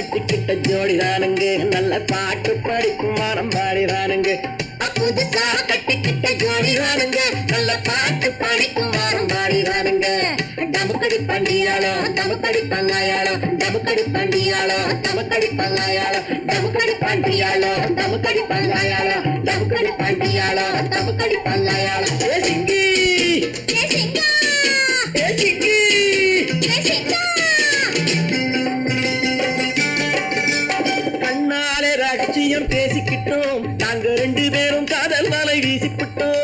கட்டிக்கிட்ட ஜோடிதானுங்க நல்ல பாட்டு படிக்கும் மரம் பாடிதானுங்க புதுசா கட்டிக்கிட்ட ஜோடிதானுங்க நல்ல பாட்டு படிக்கும் மரம் பாடிதானுங்க டமுக்கடி பண்டியாளோ டமுக்கடி பங்காயாளோ டமுக்கடி பண்டியாளோ டமுக்கடி பங்காயாளோ டமுக்கடி பண்டியாளோ டமுக்கடி பங்காயாளோ டமுக்கடி பண்டியாளோ டமுக்கடி பங்காயாளோ சிங்கி சிங்கி கண்ணாலே ரகசியம் பேசிக்கிட்டோம் நாங்க 2 பேரும் காதல் வலை வீசிக்கிட்டோம்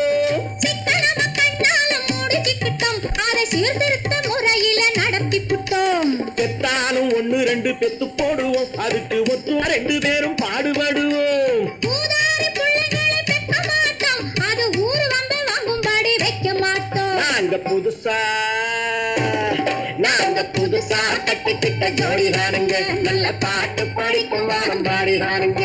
சீர்திருத்த முறையில நடத்திவிட்டோம் பெத்தாலும் 1-2 பெத்து போடுவோம் அதுக்கு ஒத்து 2 பேரும் பாடுபடுவோம் ஊதாரி பிள்ளைகளை பெற்ற மாட்டோம் அது ஊரு வந்து வாங்கும்படி வைக்க மாட்டோம் நாங்க புதுசா கட்டிக்கிட்ட ஜோடிதானுங்க நல்ல பாட்டு படிக்கும் வாரம் பாடிதானுங்க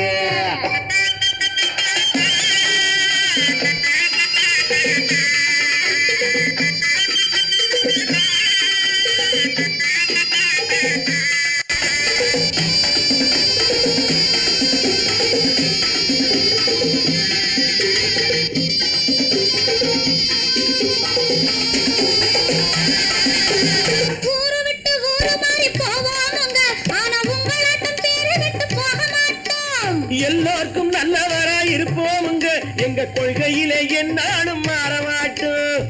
எல்லாருக்கும் நல்லவரா இருப்போமுங்க எங்க கொள்கையிலே என்னாலும் மாறமாட்டோம்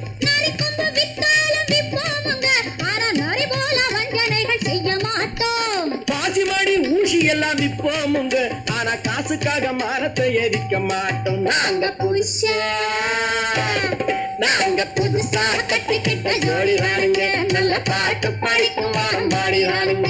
பாசிமாடி ஊசி எல்லாம் விற்போமுங்க ஆனா காசுக்காக மானத்தை எரிக்க மாட்டோம் நாங்க புதுசா கட்டிக்கிட்ட ஜோடிதானுங்க நல்ல பாட்டு படிக்கும் வாரம் பாடிதானுங்க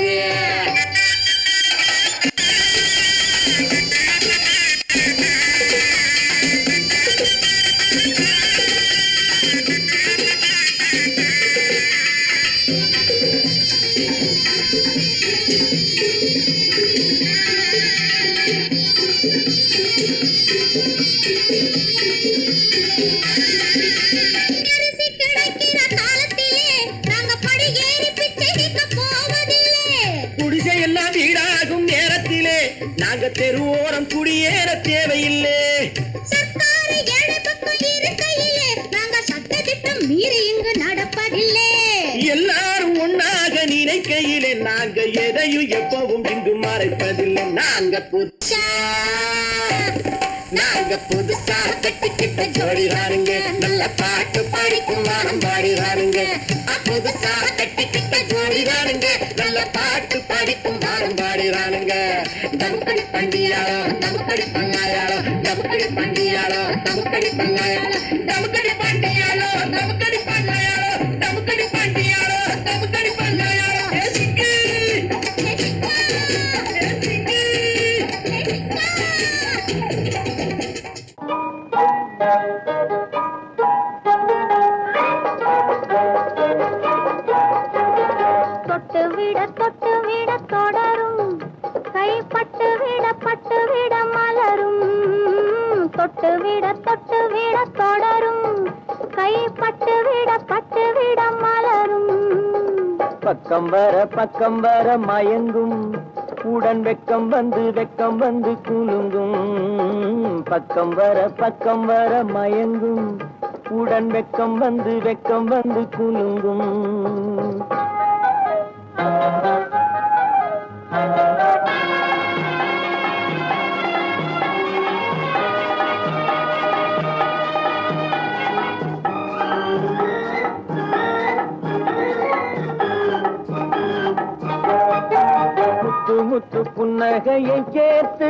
வீடாகும் நேரத்திலே நாங்க தெருவோரம் குடியேற தேவையில்லை எல்லாரும் ஒன்னாக நினைக்கையிலே நாங்க எதையும் எப்பவும் இங்கு மறைப்பதில்லை நாங்க புதுசா கட்டிக்கிட்ட ஜோடிதானுங்க நல்ல பாட்டு படிக்கும் வாரம் பாடிதானுங்க புதுசா கட்டிக்கிட்ட ஜோடிதானுங்க நல்ல பாட்டு படிக்கும் வாரம் பாடிதானுங்க டமுக்கடி பண்டியாளோ டமுக்கடி பங்காயாளோ டமுக்கடி பண்டியாளோ டமுக்கடி பங்காயாளோ டமுக்கடி பண்டியாளோ டமுக்கடி பங்காயாளோ டமுக்கடி பண்டியாளோ டமுக்கடி பங்காயாளோ தொட்டு விட தொடரும் கைப்பட்டு விட மலரும் தொட்டு விட தொடரும் கைப்பட்டு விட மலரும் பக்கம் வர மயங்கும் உடன் வெக்கம் வந்து குலுங்கும் பக்கம் வர மயங்கும் உடன் வெக்கம் வந்து குலுங்கும் முத்து புன்னகையை சேர்த்து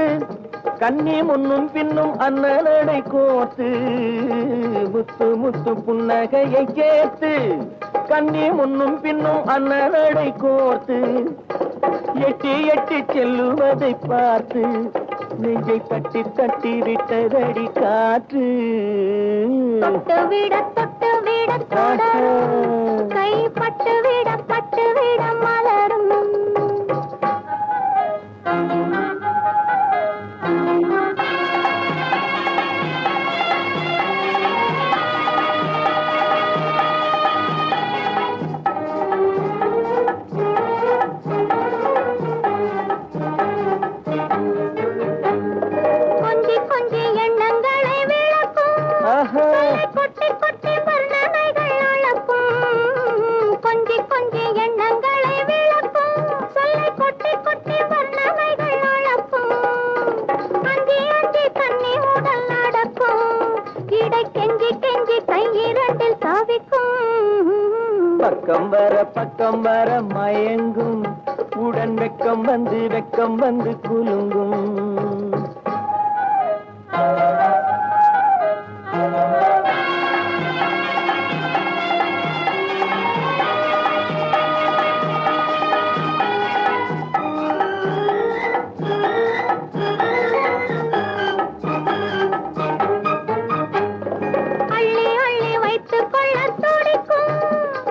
கண்ணி முன்னும் பின்னும் அண்ணலடை கோர்த்து முத்து புன்னகையை சேர்த்து கண்ணி முன்னும் பின்னும் அண்ணலடை கோர்த்து எட்டி செல்லுவதை பார்த்து நெஞ்சை தட்டி விட்டதடி காற்று தொட்டு விட தொடரும் கைப்பட்டு விட மலரும் இரண்டில் தவிக்கும் பக்கம் வர மயங்கும் உடன் வெக்கம் வந்து குலுங்கும்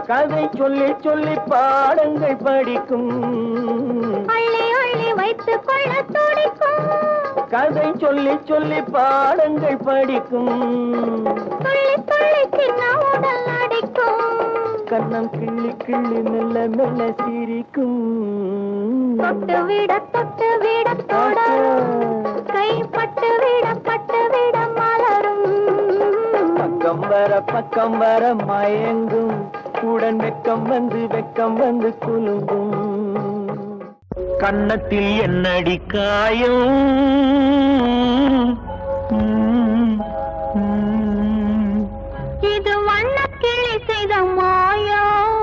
கதை சொல்லி சொல்லி பாடங்கள் படிக்கும் அள்ளி அள்ளி வைத்துக் கொள்ள துடிக்கும் கதை சொல்லி சொல்லி பாடங்கள் படிக்கும் துள்ளி துள்ளி சின்ன உடல் அடிக்கும் கண்ணம் கிள்ளி கிள்ளி மெல்ல மெல்ல சிரிக்கும் தொட்டு விட தொடரும் கைப்பட்டு விட மலரும் பக்கம் வர மயங்கும் உடன் வெக்கம் வந்து குலுங்கும் கன்னத்தில் என்னடி காயம் இது வண்ணக்கிளி செய்த மாயம்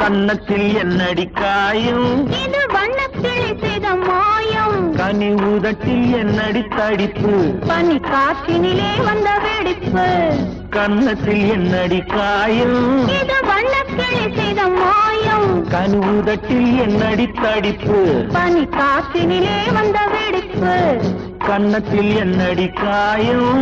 கன்னத்தில் என்னடி காயம் இது வண்ணக்கிளி செய்த மாயம் கனி உதட்டில் என்னடி தடிப்பு பனி காற்றினிலே வந்த வெடிப்பு கன்னத்தில் என்னடி காயம் இது வண்ணக்கிளி செய்த மாயம் கனி உதட்டில் என்னடி தடிப்பு பனி காற்றினிலே வந்த வெடிப்பு கன்னத்தில் என்னடி காயம்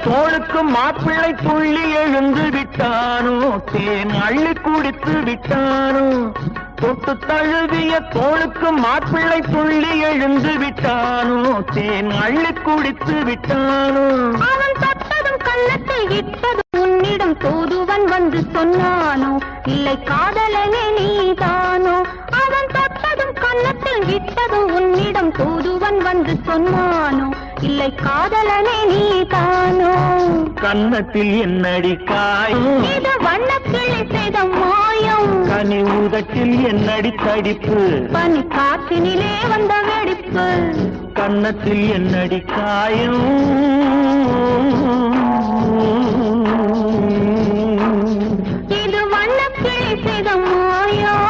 தோளுக்கு மாப்பிள்ளை துள்ளி எழுந்து விட்டானோ தேன் அள்ளி குடித்து விட்டானோ தொட்டு தழுவிய தோளுக்கு மாப்பிள்ளை துள்ளி எழுந்து விட்டானோ தேன் அள்ளி குடித்து விட்டானோ அவன் தொட்டதும் கன்னத்தில் இட்டதும் உன்னிடம் தூதுவன் வந்து சொன்னானோ இல்லை காதலனே நீதானோ அவன் தொட்டதும் கன்னத்தில் இட்டதும் உன்னிடம் தூதுவன் வந்து சொன்னானோ இல்லை காதலனே நீதானோ கன்னத்தில் என்னடி காயம் இது வண்ணக்கிளி செய்த மாயம் கனி உதட்டில் என்னடி தடிப்பு பனி காற்றினிலே வந்த வெடிப்பு கன்னத்தில் என்னடி காயம் இது வண்ணக்கிளி செய்த மாயம்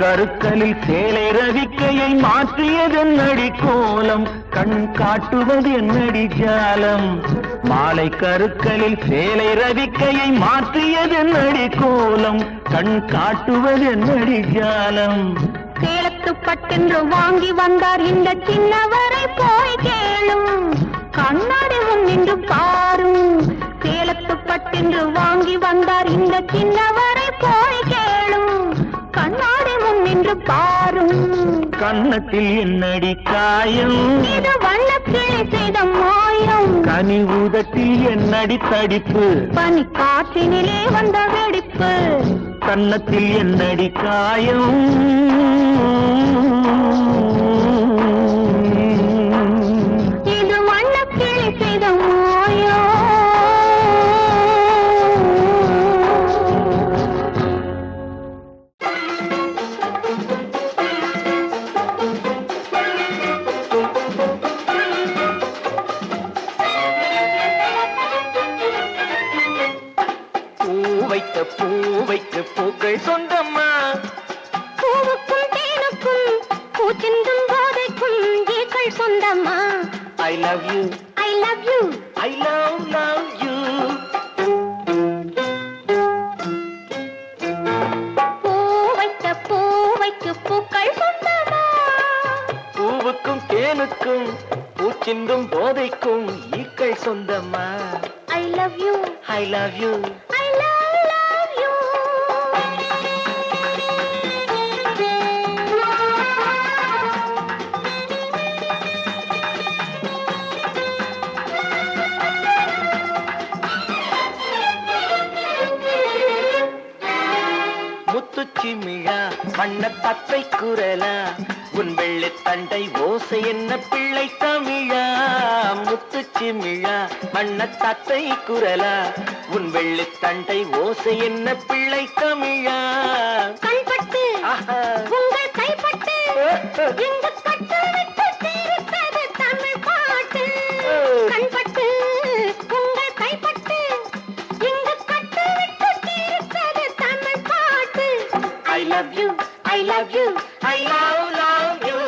கருக்கலில் சேலை ரவிக்கையை மாற்றியது என்னடி கோலம் கண் காட்டுவது என்னடி ஜாலம் மாலை கருக்கலில் சேலை ரவிக்கையை மாற்றியது என்னடி கோலம் கண் காட்டுவது என்னடி ஜாலம் சேலத்து பட்டென்று வாங்கி வந்தார் இந்த சின்னவரை போய் கேளும் கண்ணாடி முன்னின்று பாரும் சேலத்து பட்டென்று வாங்கி வந்தார் இந்த சின்னவரை போய் கேளும் கண்ணாடி முன்னின்று பாரும் கன்னத்தில் என்னடி காயம் இது வண்ணக்கிளி செய்த மாயம் கனி உதட்டில் என்னடி தடிப்பு பனி காற்றினிலே வந்த வெடிப்பு கன்னத்தில் என்னடி காயம் இது வண்ணக்கிளி செய்த மாயம் பூவைக்கு பூக்கள் சொந்தம்மா பூவுக்கும் தேனுக்கும் பூச்சிந்தும் போதைக்கும் ஈக்கள் சொந்தம் சொல்லம்மா I love you, I love you. I love you. பூவைக்கு பூக்கள் சொந்தமா பூவுக்கும் தேனுக்கும் பூச்சிந்தும் போதைக்கும் ஈக்கள் சொந்தமா I love you, I love you. I love you. முத்துச்சிமிழா வண்ண தத்தை குரலா உன் வெள்ளி தண்டை ஓசை என்ன பிள்ளை தமிழா முத்துச்சிமிழா வண்ண தத்தை குரலா உன் வெள்ளி தண்டை ஓசை என்ன பிள்ளை தமிழா கண்பட்டு ஆஹா. உங்கள் கைப்பட்டு எங்கு கட்டு விட்டு தீர்த்தது தமிழ் பாட்டு கண்பட்டு உங்கள் கைப்பட்டு எங்கு கட்டு விட்டு தீர்த்தது தமிழ் பாட்டு I love you, I love you, I love you.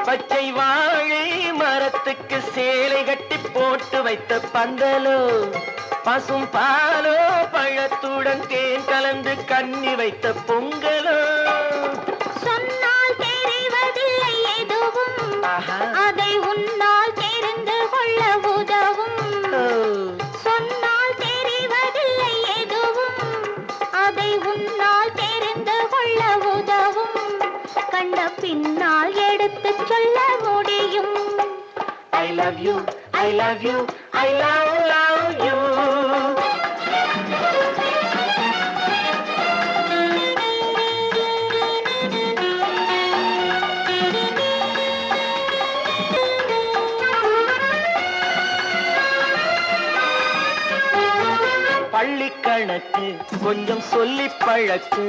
பச்சை வாழை மரத்துக்கு சேலை கட்டி போட்டு வைத்த பந்தலோ பசும் பாலோ பழத்துடன் தேன் கலந்து கண்ணி வைத்த பொங்கலோ சொன்னால் தெரிவதில்லை எதுவும் ஆஹா. அதை உன்னால் தெரிந்து கொள்ள உதவும் ஓ. சொன்னால் தெரிவதில்லை எதுவும் அதை உன்னால் தெரிந்து கொள்ள உதவும் கண்ட பின்னால் எடுத்துச் சொல்ல முடியும் I love you, I love you, I love you. பள்ளி கணக்கு கொஞ்சம் சொல்லி பழக்கு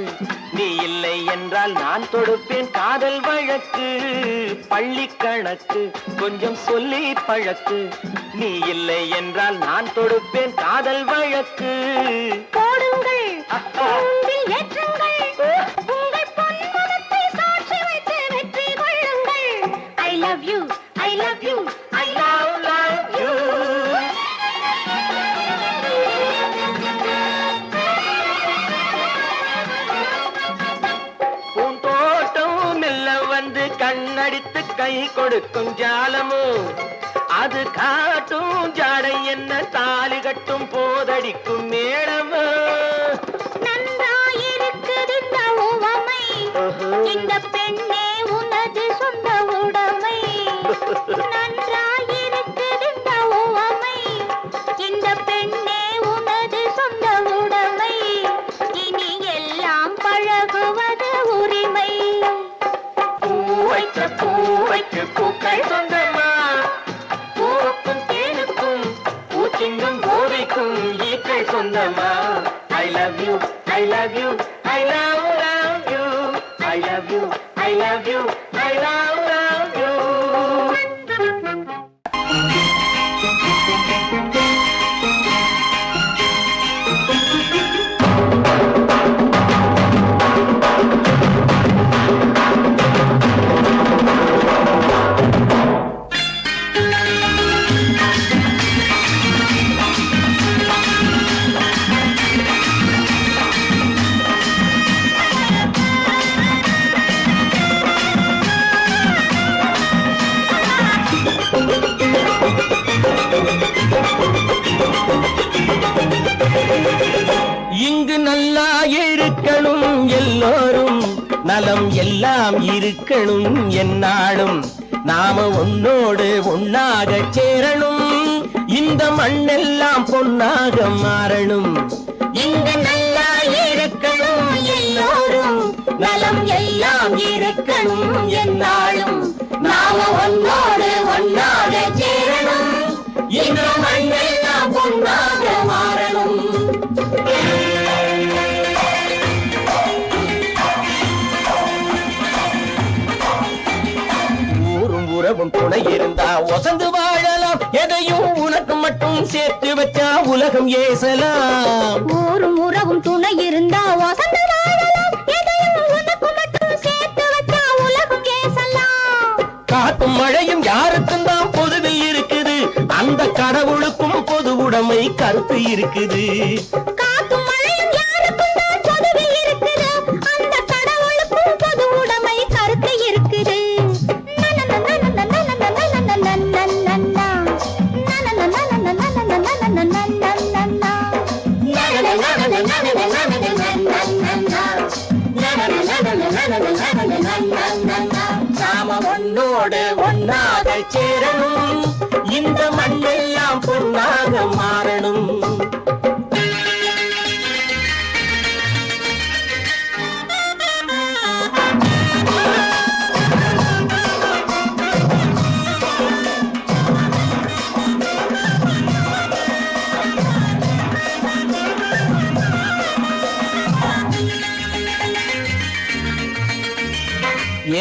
நீ இல்லை என்றால் நான் தொடுப்பேன் காதல் வழக்கு பள்ளி கணக்கு கொஞ்சம் சொல்லி பழக்கு நீ இல்லை என்றால் நான் தொடுப்பேன் காதல் வழக்கு போடுங்கள் அப்பா. கூண்டில் ஏற்றுங்கள் உங்கள் பொன்முகத்தை சாட்சி வைத்து வெற்றி கொள்ளுங்கள் I love you, I love you, I love you. பூந்தோட்டம் மெல்ல வந்து கண்ணடித்து கை கொடுக்கும் ஜாலமோ அது காட்டும் ஜாடை என்ன தாலி கட்டும் போதடிக்கும் மேளமோ நன்றாயிருக்குது இந்த உவமை இந்த பெண்ணே உனது சொந்த உடைமை நன்றாயிருக்குது இந்த உவமை இந்த பெண்ணே உனது சொந்த உடைமை இனி எல்லாம் பழகுவது உரிமை பூவைக்கு பூக்கள் சொந்தமா பூவுக்கும் தேனுக்கும் பூச்சிங்கும் போதைக்கும் ஈக்கள் சொந்தமா I love you, I love you, I love you, I love you, I love you, I love you. இங்கு நல்லா இருக்கணும் எல்லோரும் நலம் எல்லாம் இருக்கணும் என்னாலும் நாம உன்னோடு ஒன்னாக சேரணும் இந்த மண்ணெல்லாம் பொன்னாக மாறணும் இங்கு நல்லா இருக்கணும் எல்லோரும் நலம் எல்லாம் இருக்கணும் என்னாலும் நாம ஒன்னோடு ஒன்னாக சேரணும் இந்த மண்ணெல்லாம் பொன்னாக மாறணும் ஊரும் உறவும் துணை இருந்தா ஒசந்து வாழலாம் எதையும் உனக்கு மட்டும் சேர்த்து வச்சா உலகம் ஏசலாம். ஊரும் உறவும் துணை இருந்தா வசந்த வாழலாம். எதையும் உனக்கு மட்டும் சேர்த்து வச்சா உலகம் ஏசலாம். காத்தும் மழையும் யாருக்கும் தான் பொதுவில் இருக்குது. அந்த கடவுளுக்கும் பொது உடைமை கருத்து இருக்குது. காத்தும் மழையும் யாருக்கும் தான் பொதுவில் இருக்குது. அந்த கடவுளுக்கும் பொது உடைமை கருத்து இருக்குது. நாம ஒன்னோடு ஒன்னாக சேரணும். இந்த மண்ணெல்லாம் பொன்னாக மாறணும்.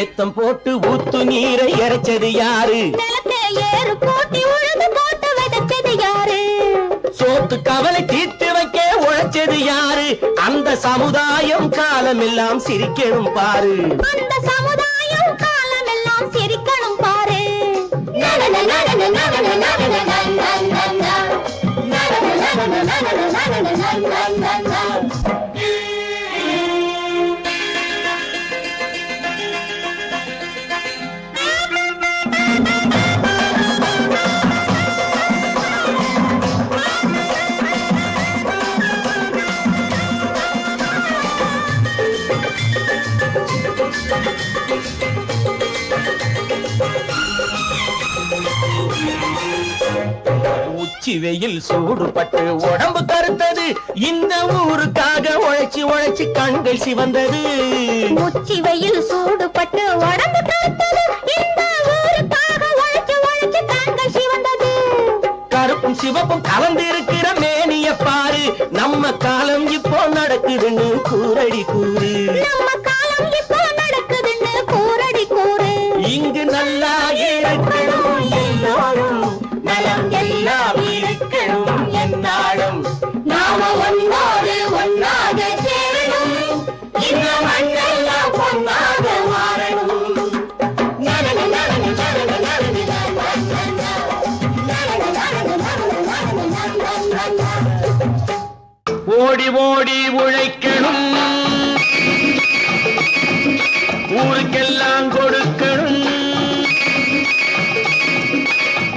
ஏத்தம் போட்டு ஊத்து நீரை இறைச்சது யாரு? நிலத்தை ஏறு போட்டி உழுது போட்டு விதைச்சது யாரு? சோத்து கவலை தீர்த்து வைக்க உழைச்சது யாரு? அந்த சமுதாயம் காலமெல்லாம் சிரிக்கணும் பாரு. அந்த சமுதாயம் காலமெல்லாம் சிரிக்கணும் பாரு. உச்சி வெயில் சூடுபட்டு உடம்பு கருத்தது. இந்த ஊருக்காக உழைச்சி உழைச்சி கண்கள் சிவந்தது. உச்சி வெயில் சூடுபட்டு உடம்பு கருத்தது. இந்த ஊருக்காக உழைச்சு உழைச்சு கண்கள் சிவந்தது. கருப்பும் சிவப்பும் கலந்திருக்கிற மேனிய பாரு. நம்ம காலம் இப்போ நடக்குதுன்னு கூரடி கூறு. நம்ம காலம் இப்போ நடக்குதுன்னு கூரடி கூறு. இங்கு நல்லா இருக்கணும் எல்லாரும். நலம் எல்லாம் இருக்கணும் என்னாலும். நாம ஒன்னோடு ஒன்னாக சேரணும். இந்த மண்ணெல்லாம் பொன்னாக மாறணும். ஓடி ஓடி உழைக்கணும். ஊருக்கெல்லாம் கொடுக்கணும்.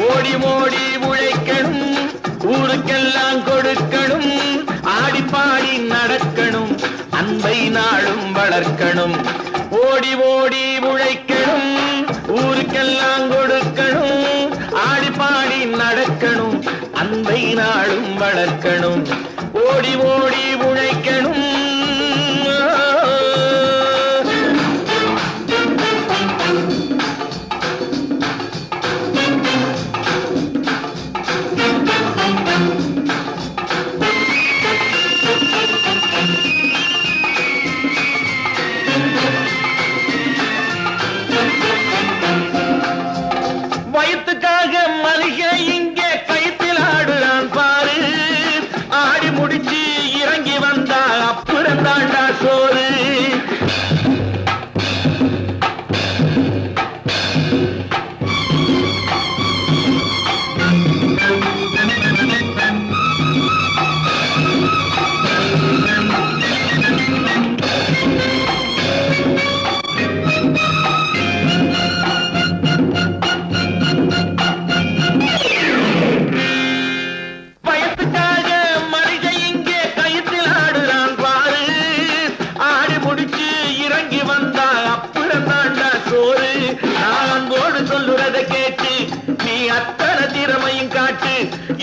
ஓடி ஓடி உழைக்கணும். ஊருக்கெல்லாம் கொடுக்கணும். ஆடி பாடி நடக்கணும். அன்பை நாளும் வளர்க்கணும். ஓடி ஓடி உழைக்கணும். ஊருக்கெல்லாம் கொடுக்கணும். ஆடி பாடி நடக்கணும். அன்பை நாளும் வளர்க்கணும். ஓடி ஓடி உழைக்கணும். வயிற்றுக்காக மளிகை இங்கே கைத்தில் ஆடுறான் பாரு. ஆடி முடிச்சு இறங்கி வந்தா அப்புறம் தாண்டா சோறு.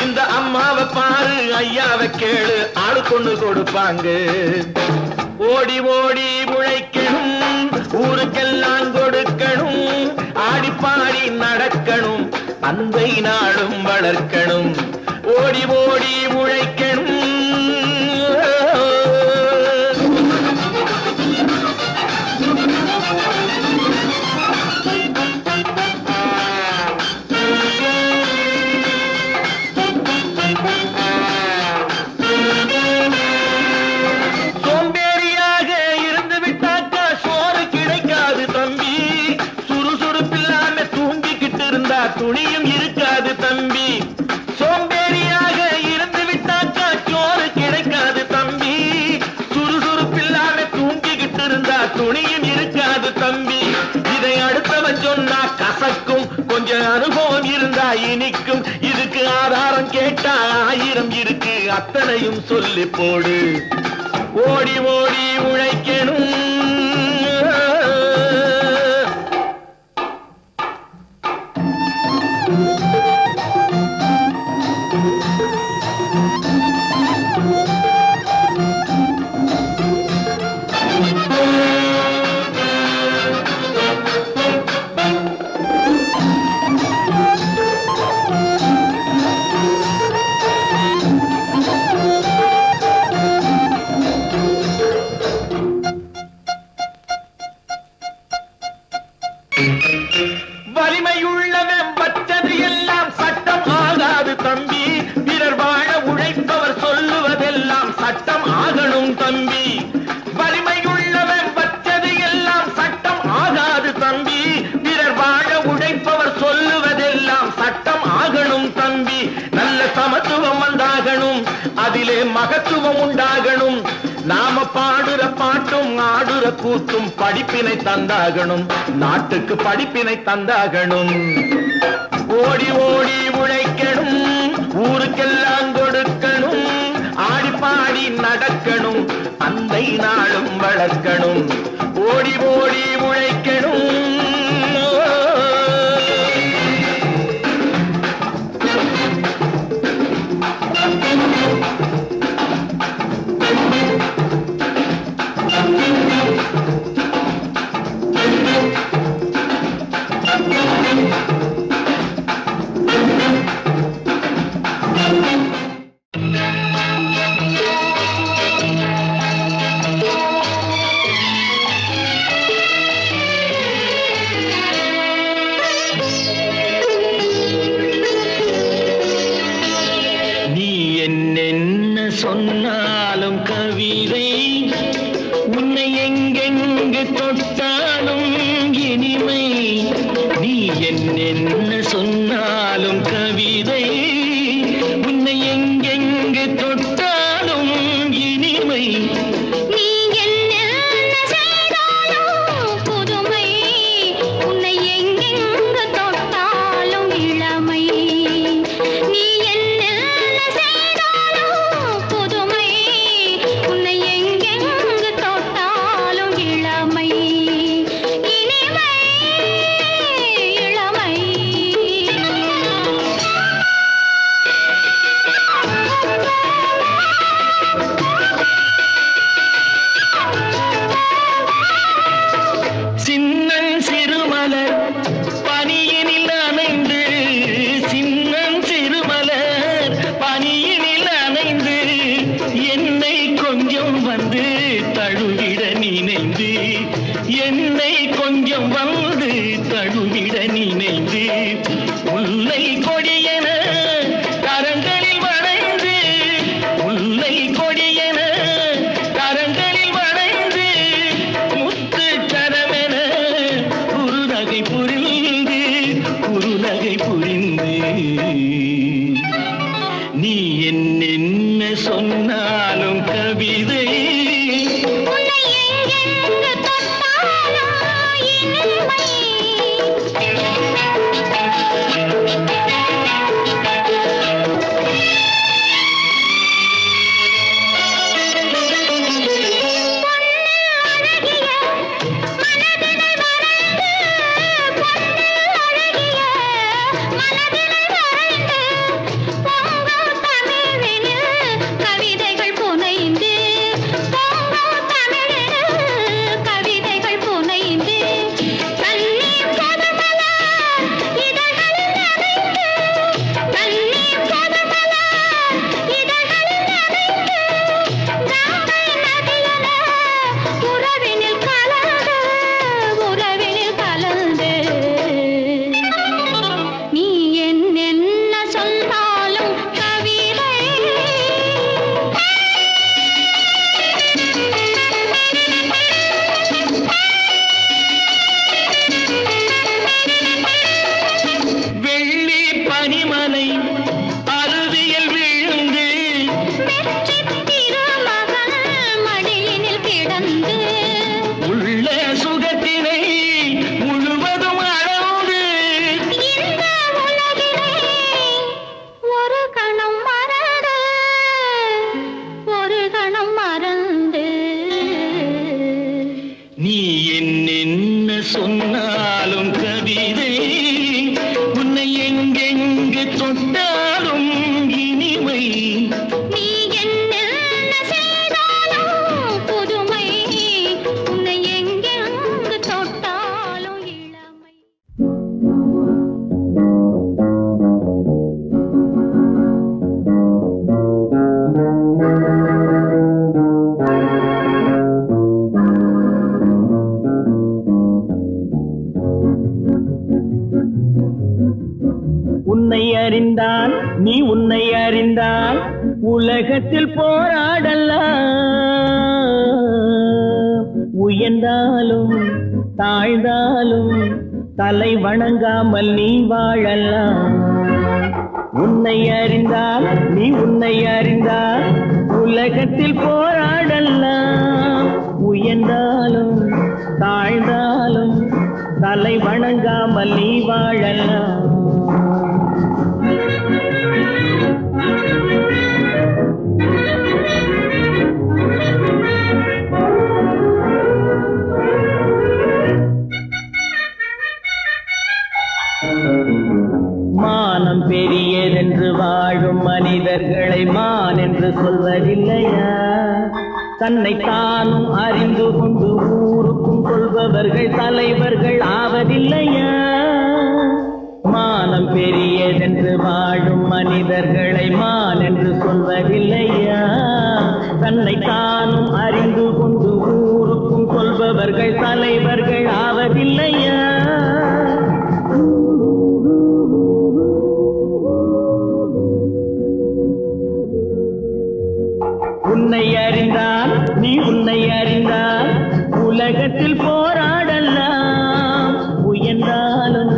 இந்த அம்மாவை பாரு, ஐயாவை கேளு, ஆளு கொண்டு கொடுப்பாங்க. ஓடி ஓடி உழைக்கணும், ஊருக்கெல்லாம் கொடுக்கணும், ஆடி பாடி நடக்கணும், அன்பை நாளும் வளர்க்கணும். ஓடி ஓடி உழைக்கணும். துணியும் இருக்காது தம்பி. சோம்பேறியாக இருந்து விட்டாக்கா சோறு கிடைக்காது தம்பி. சுறுசுறுப்பில்லாம தூங்கிக்கிட்டு இருந்தா துணியும் இருக்காது தம்பி. இதை அடுத்தவன் சொன்னா கசக்கும், கொஞ்சம் அனுபவம் இருந்தா இனிக்கும். இதுக்கு ஆதாரம் கேட்டா 1000 இருக்கு, அத்தனையும் சொல்லி போடு. ஓடி ஓடி உழைக்கணும், வலிமையுள்ளவன் வச்சது எல்லாம் சட்டம் ஆகாது தம்பி. பிறர் வாழ உழைப்பவர் சொல்லுவதெல்லாம் சட்டம் ஆகணும் தம்பி. வலிமையுள்ளவன் வச்சது எல்லாம் சட்டம் ஆகாது தம்பி. பிறர் வாழ உழைப்பவர் சொல்லுவதெல்லாம் சட்டம் ஆகணும் தம்பி. நல்ல சமத்துவம் வந்தாகணும், அதிலே மகத்துவம் உண்டாகணும். நாம பாடுற பாட்டும் ஆடுற கூத்தும் படிப்பினை தந்தாகணும், நாட்டுக்கு படிப்பினை தந்தாகணும். ஓடி ஓடி உழைக்கணும், ஊருக்கெல்லாம் கொடுக்கணும். ஆடி பாடி நடக்கணும், அன்னை நாளும் வளர்க்கணும். ஓடி ஓடி உழைக்கணும். சொன்னாலும் கவிதை உன்னை எங்கெங்கு தொட்டாலும் இனிமை. நீ என்ன சொன்னாலும் கவிதை உன்னை எங்கெங்கு தொட்டாலும் இனிமை. நீ என்ன செய்தாலும் புதுமை, உன்னை எங்கெங்கு தொட்டாலும் இளமை. நீ என்ன செய்தாலும் புதுமை, உன்னை எங்கெங்கு தொட்டாலும் இளமை. இனிமை இளமை. சின்னன் சிறுமலர் பனியினில் அணைந்து, சின்னன் சிறுமலர் பனியினில் அணைந்து, என்னை கொஞ்சம் வந்து தழுவிட நினைந்து, என்னை கொஞ்சம் வந்து தழுவிட நினைந்து, முல்லை கொடியென கரங்களில் வளைந்து, முல்லை கொடியென கரங்களில் வளைந்து, முத்து கரமென குறுநகை புரிந்து, குறுநகை புரிந்து. நீ என்ன சொன்னாலும் கவிதை உன்னை எங்கெங்கு தொட்டாலும் இனிமை. கவிதைகள் புனைந்து நீ என்ன செய்தாலும் புதுமை உன்னை எங்கெங்கு தொட்டாலும் இளமை. உன்னை அறிந்தால் நீ உன்னை அறிந்தால் உலகத்தில் போராடலாம். உயர்ந்தாலும் தாழ்ந்தாலும் தலை வணங்காமல் நீ வாழலாம். உன்னை அறிந்தால் நீ உன்னை அறிந்தால் உலகத்தில் போராடலாம். உயர்ந்தாலும் தாழ்ந்தாலும் தலை வணங்காமல் நீ வாழலாம். மானம் பெரியதென்று வாழும் மனிதர்களை மான் என்று சொல்வதில்லையா? தன்னை தானும் அறிந்து கொண்டு ஊருக்கும் சொல்பவர்கள் தலைவர்கள் ஆவதில்லையா? மானம் பெரியதென்று வாழும் மனிதர்களை மான் என்று சொல்வதில்லையா? தன்னை தானும் அறிந்து கொண்டு ஊருக்கும் சொல்பவர்கள் தலைவர்கள் ஆவதில்லையா? உன்னை அறிந்தால் நீ உன்னை அறிந்தால் உலகத்தில் போராடலாம். உயர்ந்தாலும்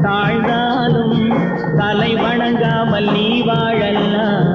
தாழ்ந்தாலும் தலை வணங்காமல் நீ வாழலாம்.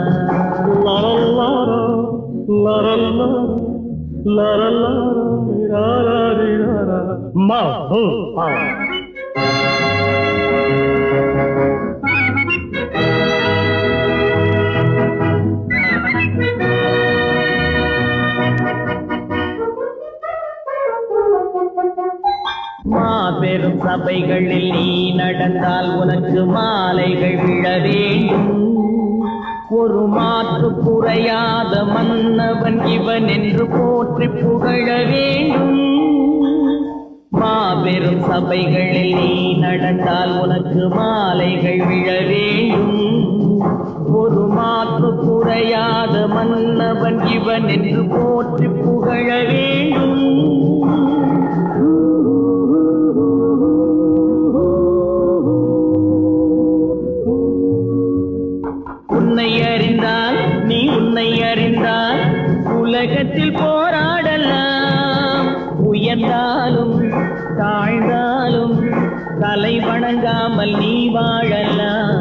மாபெரும் சபைகளில் நீ நடந்தால் உனக்கு மாலைகள் விழ வேண்டும். ஒரு மாற்று குறையாத மன்னவன் இவன் என்று போற்றி புகழ வேண்டும். மாபெரும் சபைகளில் நீ நடந்தால் உனக்கு மாலைகள் விழ வேண்டும். ஒரு மாற்று குறையாத மன்னவன் இவன் என்று போற்றி புகழ வேண்டும். உன்னை அறிந்தால் நீ உன்னை அறிந்தால் உலகத்தில் போராடலாம். உயர்ந்தாலும் தாழ்ந்தாலும் தலை வணங்காமல் நீ வாழலாம்.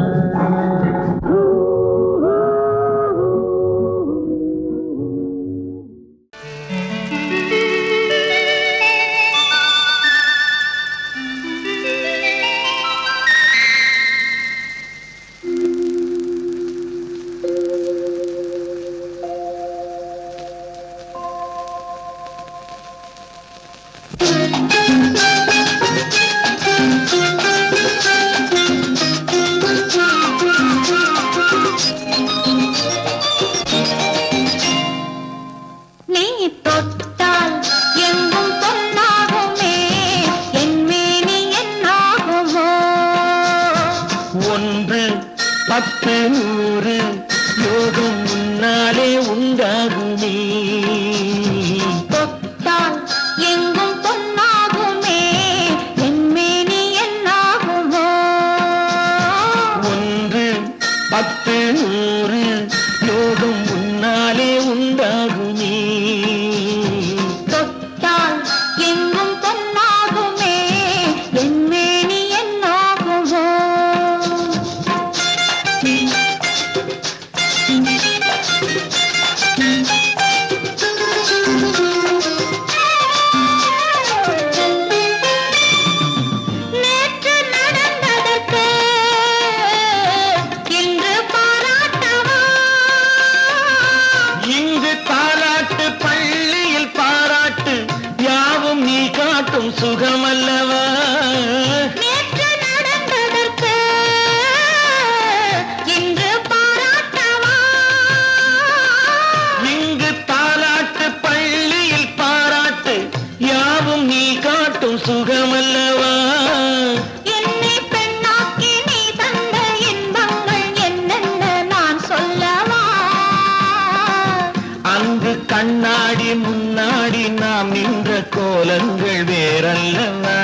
கண்ணாடி முன்னாடி நாம் நின்ற கோலங்கள் வேறல்லவா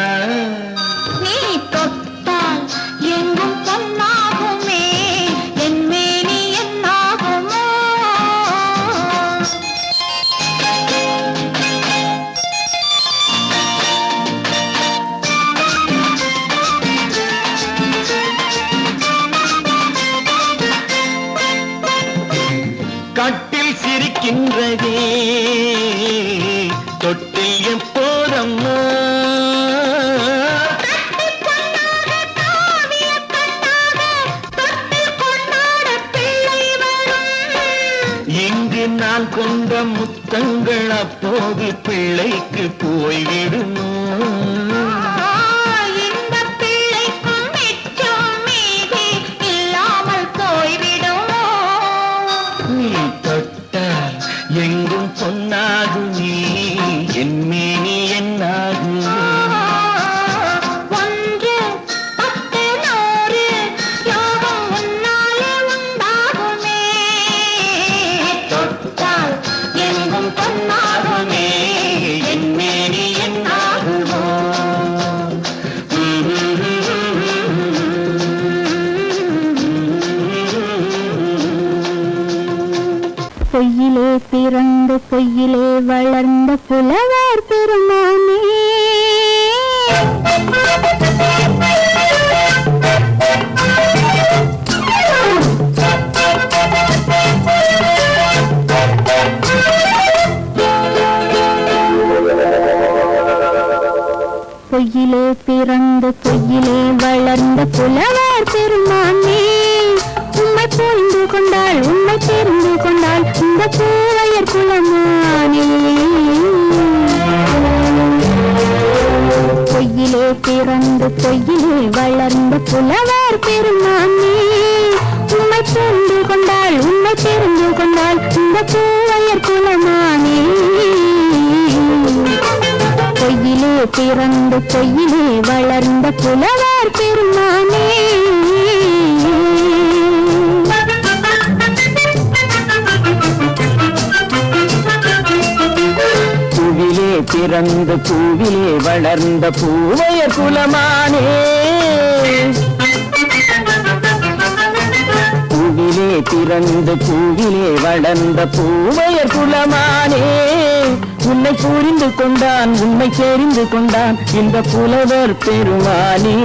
நீ தொட்டால் எங்கும் பொன்னாகுமே என் மேனி என்னாகுமோ கட்டில் சிரிக்கின்றதே தொட்டில் எப்போதம்மா இங்கு நான் கொண்ட முத்தங்கள் அப்போது பிள்ளைக்கு போய்விடுமோ எங்கும் பொன்னாகு நீ என் மேனி என்னாகு ஒன்று பத்து நூறு யோகம் உன்னாலே உண்டாகுமே தொட்டால் எங்கும் பொன்னாகுமே என் மேனி என்னாகுமோ பொய்யிலே பிறந்து பொய்யிலே வளர்ந்த புலவர் பெருமானே பொய்யிலே பிறந்து பொய்யிலே வளர்ந்த புலவர் பெருமானே உம்மை புரிந்து கொண்டாள் உண்மை தெரிந்து கொண்டாள் இந்த பூவையர் குலமானே பொய்யிலே பிறந்து பொய்யிலே வளர்ந்த புலவர் பெருமானே உம்மை புரிந்து கொண்டாள் உண்மை தெரிந்து கொண்டாள் இந்த பூவையர் குலமானே பொய்யிலே பிறந்து பொய்யிலே வளர்ந்த புலவர் பெருமானே பூவிலே பிறந்த பூவிலே வளர்ந்த பூவையர் குலமானே பூவிலே பிறந்த பூவிலே வளர்ந்த பூவையர் குலமானே உன்னை புரிந்து கொண்டான் உண்மை தெரிந்து கொண்டான் இந்த புலவர் பெருமானே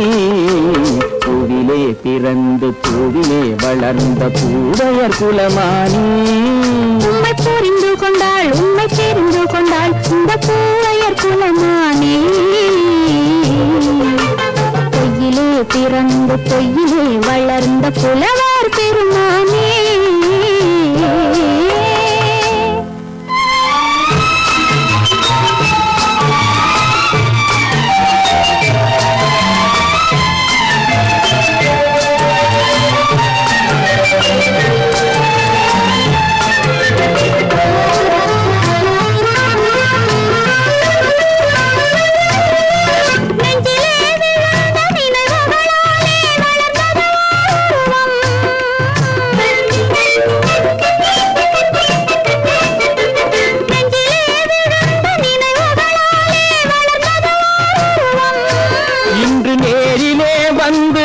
பூவிலே பிறந்து பூவிலே வளர்ந்த பூவையர் குலமானே உண்மை புரிந்து கொண்டாள் உண்மை தெரிந்து கொண்டாள் இந்த பூவையர் குலமானே பொய்யிலே பிறந்து பொய்யிலே வளர்ந்த புலவர் பெருமானே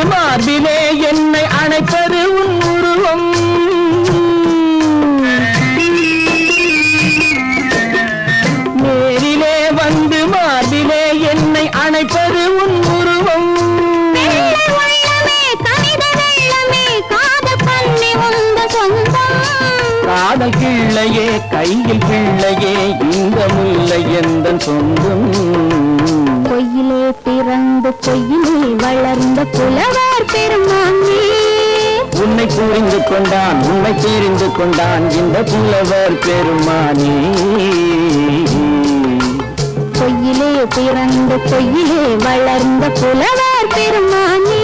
மார்பிலே என்னை அணைப்பது உன் உருவம் நேரிலே வந்து மார்பிலே என்னை அணைப்பது உன் உருவம் காதல் கிள்ளையே கையில் பிள்ளையே இந்த முல்லை எந்த சொந்தம் பொய்யிலே பிறந்து பொய்யிலே வளர்ந்த புலவர் பெருமானே உன்னை புரிந்து கொண்டான் உன்னை தெரிந்து கொண்டான் இந்த புலவர் பெருமானே பொய்யிலே பிறந்து பொய்யிலே வளர்ந்த புலவர் பெருமானே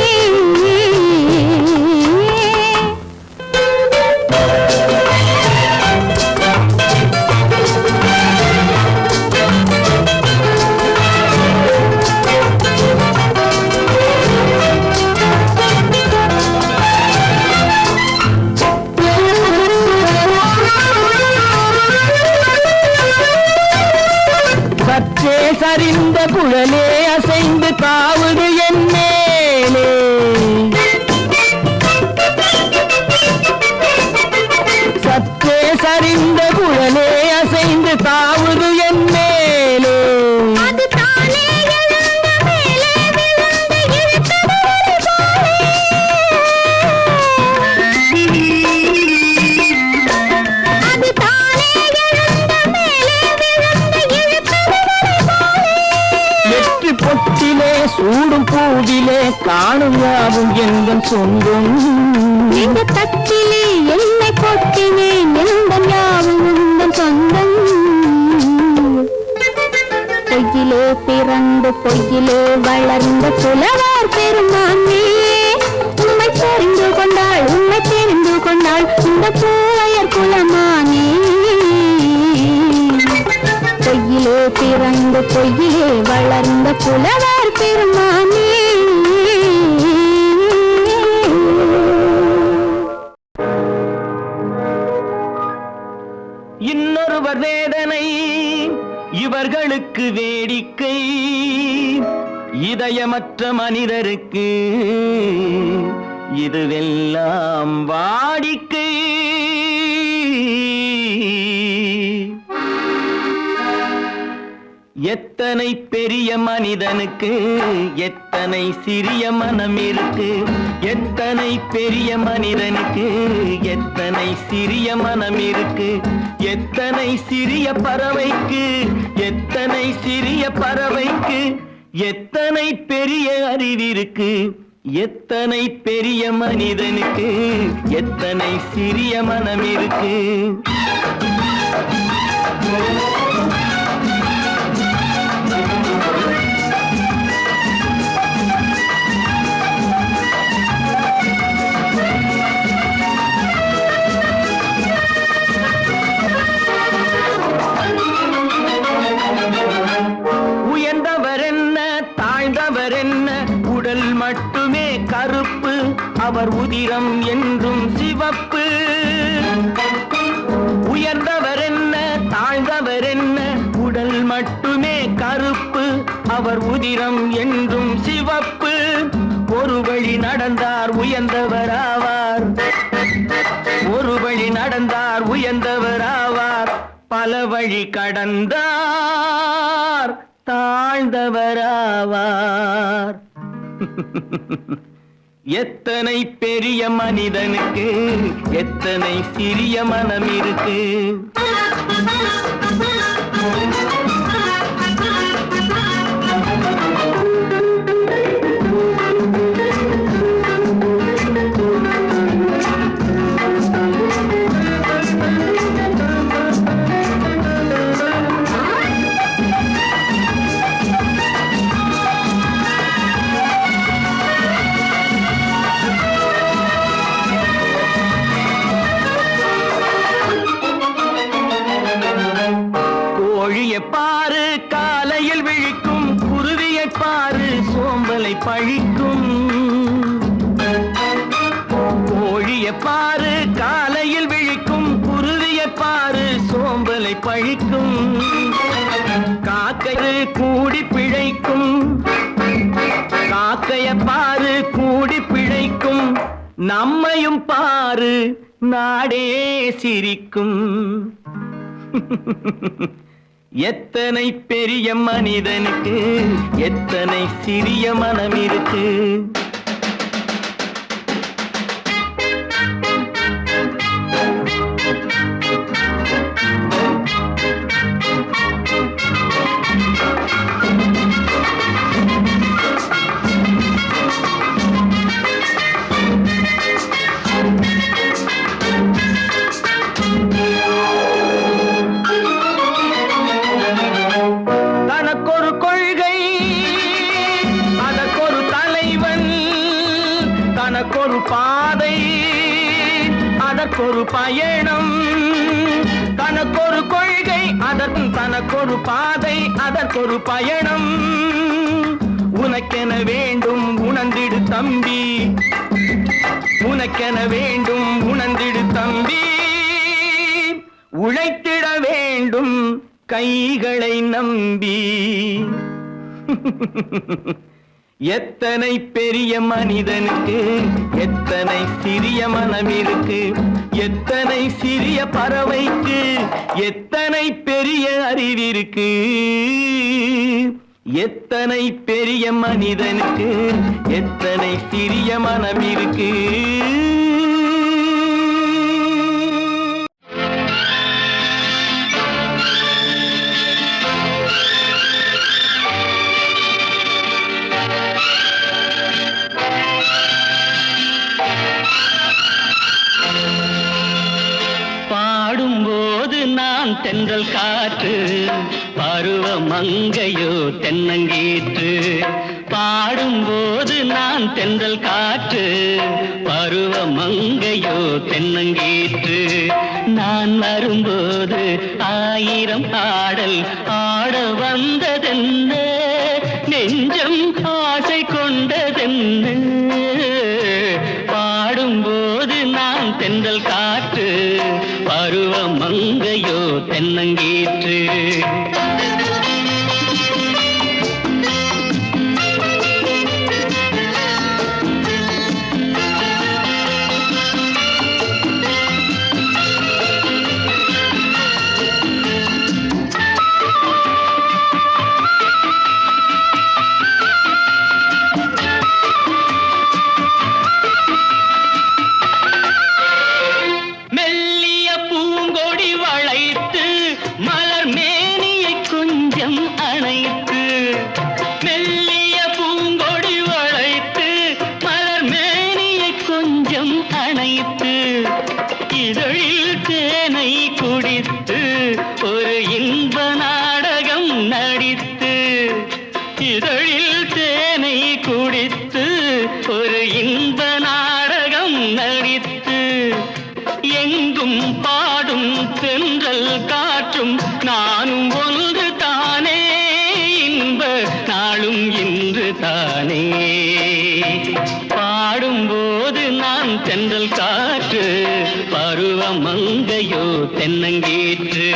குழலே அசைந்து தாவுது என் மேலே சற்றே சரிந்த குழலே அசைந்து தாவுது என் மேலே அது தானே எழுந்த மேலே விழுந்து இழுத்தது ஒரு போலே. அது தானே எழுந்த மேலே விழுந்து இழுத்தது ஒரு போலே. வெற்றி பொட்டிலே சூடும் பூவிலே காணும் யாவும் எங்கள் சொந்தம் இந்த தட்டிலே என்னை கொட்டினேன் எந்தன் யாவும் உந்தன் சொந்தம். பொய்யிலே பிறந்து பொய்யிலே வளர்ந்த புலவர் பெருமானே உண்மை தெரிந்து கொண்டாள் உண்மை தெரிந்து கொண்டாள் இந்த பூவையர் குலமானே. பொய்யிலே பிறந்து பொய்யிலே வளர்ந்த புலவர் பெருமானே. இன்னொருவர் வேதனை இவர்களுக்கு வேடிக்கை இதயமற்ற மனிதருக்கு இதுவெல்லாம் வாடிக்கை. எத்தனை பெரிய மனிதனுக்கு எத்தனை சிறிய மனம் இருக்கு எத்தனை பெரிய மனிதனுக்கு எத்தனை சிறிய மனம் இருக்கு எத்தனை சிறிய பறவைக்கு எத்தனை சிறிய பறவைக்கு எத்தனை பெரிய அறிவிருக்கு எத்தனை பெரிய மனிதனுக்கு எத்தனை சிறிய மனம் இருக்கு. உயர்ந்தவர் என்ன தாழ்ந்தவர் என்ன உடல் மட்டுமே கருப்பு அவர் உதிரம் என்றும் சிவப்பு. உயர்ந்தவர் என்ன தாழ்ந்தவர் என்ன உடல் மட்டுமே கருப்பு அவர் உதிரம் என்றும் சிவப்பு. ஒரு வழி நடந்தார் உயர்ந்தவர் ஆவார் ஒரு வழி நடந்தார் உயர்ந்தவர் ஆவார் பல வழி கடந்தார் தாழ்ந்தவராவார். எத்தனை பெரிய மனிதனுக்கு எத்தனை சிறிய மனம் இருக்கு. பாரு காலையில் விழிக்கும் குருவியை பாரு சோம்பலை பழிக்கும். கோழியை பாரு காலையில் விழிக்கும் குருவியை பாரு சோம்பலை பழிக்கும். காக்கை கூடி பிழைக்கும் காக்கைய பாரு கூடி பிழைக்கும். நம்மையும் பாரு நாடே சிரிக்கும். எத்தனை பெரிய மனிதனுக்கு எத்தனை சிறிய மனம் இருக்கு. தனக்கொரு பாதை அதற்கொரு பயணம். தனக்கொரு கொள்கை அதற்கு தனக்கொரு பாதை அதற்கொரு பயணம். உனக்கென வேண்டும் உணர்ந்திடு தம்பி உனக்கென வேண்டும் உணர்ந்திடு தம்பி. உழைத்திட வேண்டும் கைகளை நம்பி. எத்தனை பெரிய மனிதனுக்கு எத்தனை சிறிய மனம் இருக்கு, எத்தனை சிறிய பறவைக்கு எத்தனை பெரிய அறிவிருக்கு. எத்தனை பெரிய மனிதனுக்கு எத்தனை சிறிய மனம் இருக்கு. பாடும்போது நான் தென்றல் காற்று, பருவ மங்கையோ தென்னங்கீற்று. பாடும்போது நான் தென்றல் காற்று, பருவ மங்கையோ தென்னங்கீற்று. நான் வரும்போது ஆயிரம் ஆடல் ஆட வந்ததென்ன, நெஞ்சம் ஆசை கொண்டதென்ன. பாடும்போது நான் தென்றல் காற்று, பருவ மங்கையோ தென்னங்கீற்று. இதழில் தேனை குடித்து ஒரு இன்ப நாடகம் நடித்து, இதழில் தேனை குடித்து ஒரு இன்ப நாடகம் நடித்து, எங்கும் பாடும் தென்றல் காற்றும் நானும் ஒன்று தானே, இன்ப நாளும் இன்று தானே. பாடும்போது நான் தென்றல் காற்று, பருவ மங்கையோ தென்னங்கீற்று.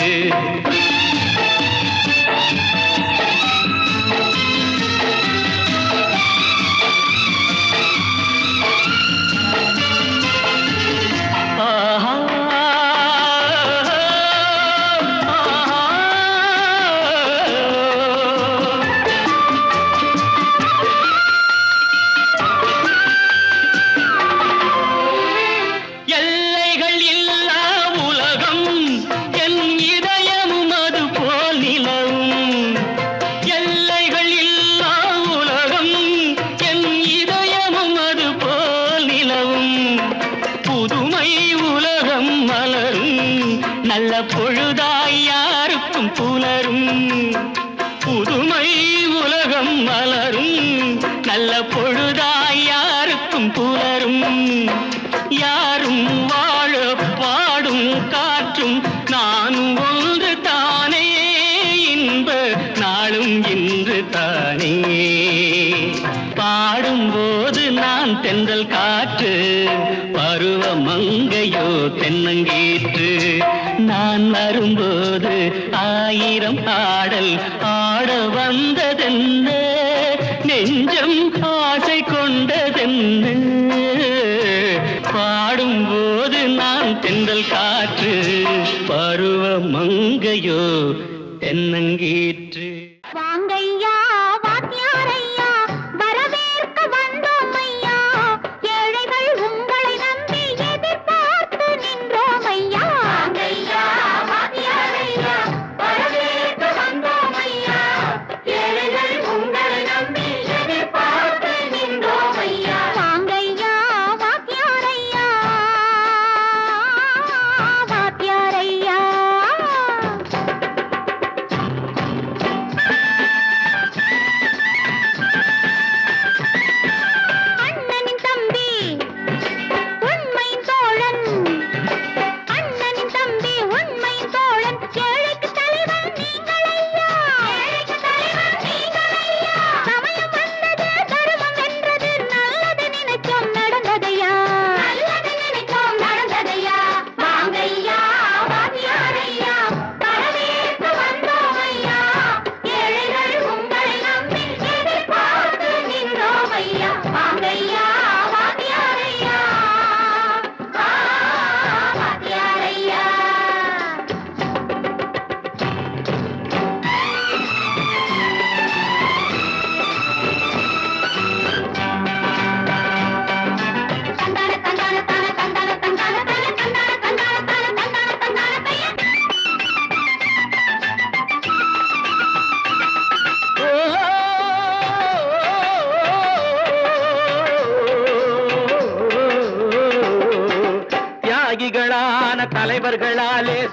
நல்ல பொழுதாய் யாருக்கும் புலரும், புதுமை உலகம் மலரும். நல்ல பொழுதாய் யாருக்கும் புலரும். யாரும் வாழ பாடும் காற்றும் நானும் ஒன்று தானே, இன்ப நாளும் இன்று தானே. பாடும்போது நான் தென்றல் காற்று, பருவ மங்கையோ தென்னங்கீற்று. நான் வரும்போது ஆயிரம் ஆடல் ஆட வந்ததென்ன, நெஞ்சம் ஆசை கொண்டதென்ன. பாடும்போது நான் தென்றல் காற்று, பருவ மங்கையோ தென்னங்கீற்று. வாங்கையா வாத்தியாரையா, வரவேற்க வந்தோம் ஐயா. ஏழைகள் உங்களை நம்பி எதிர்பார்த்து நின்றோம் ஐயா. வாங்கையா வாத்தியாரையா, வரவேற்க வந்தோம் ஐயா. ஏழைகள் உங்களை நம்பி எதிர்பார்த்து நின்றோம் ஐயா. வாங்கையா வாத்தியாரையா, வாத்தியாரையா.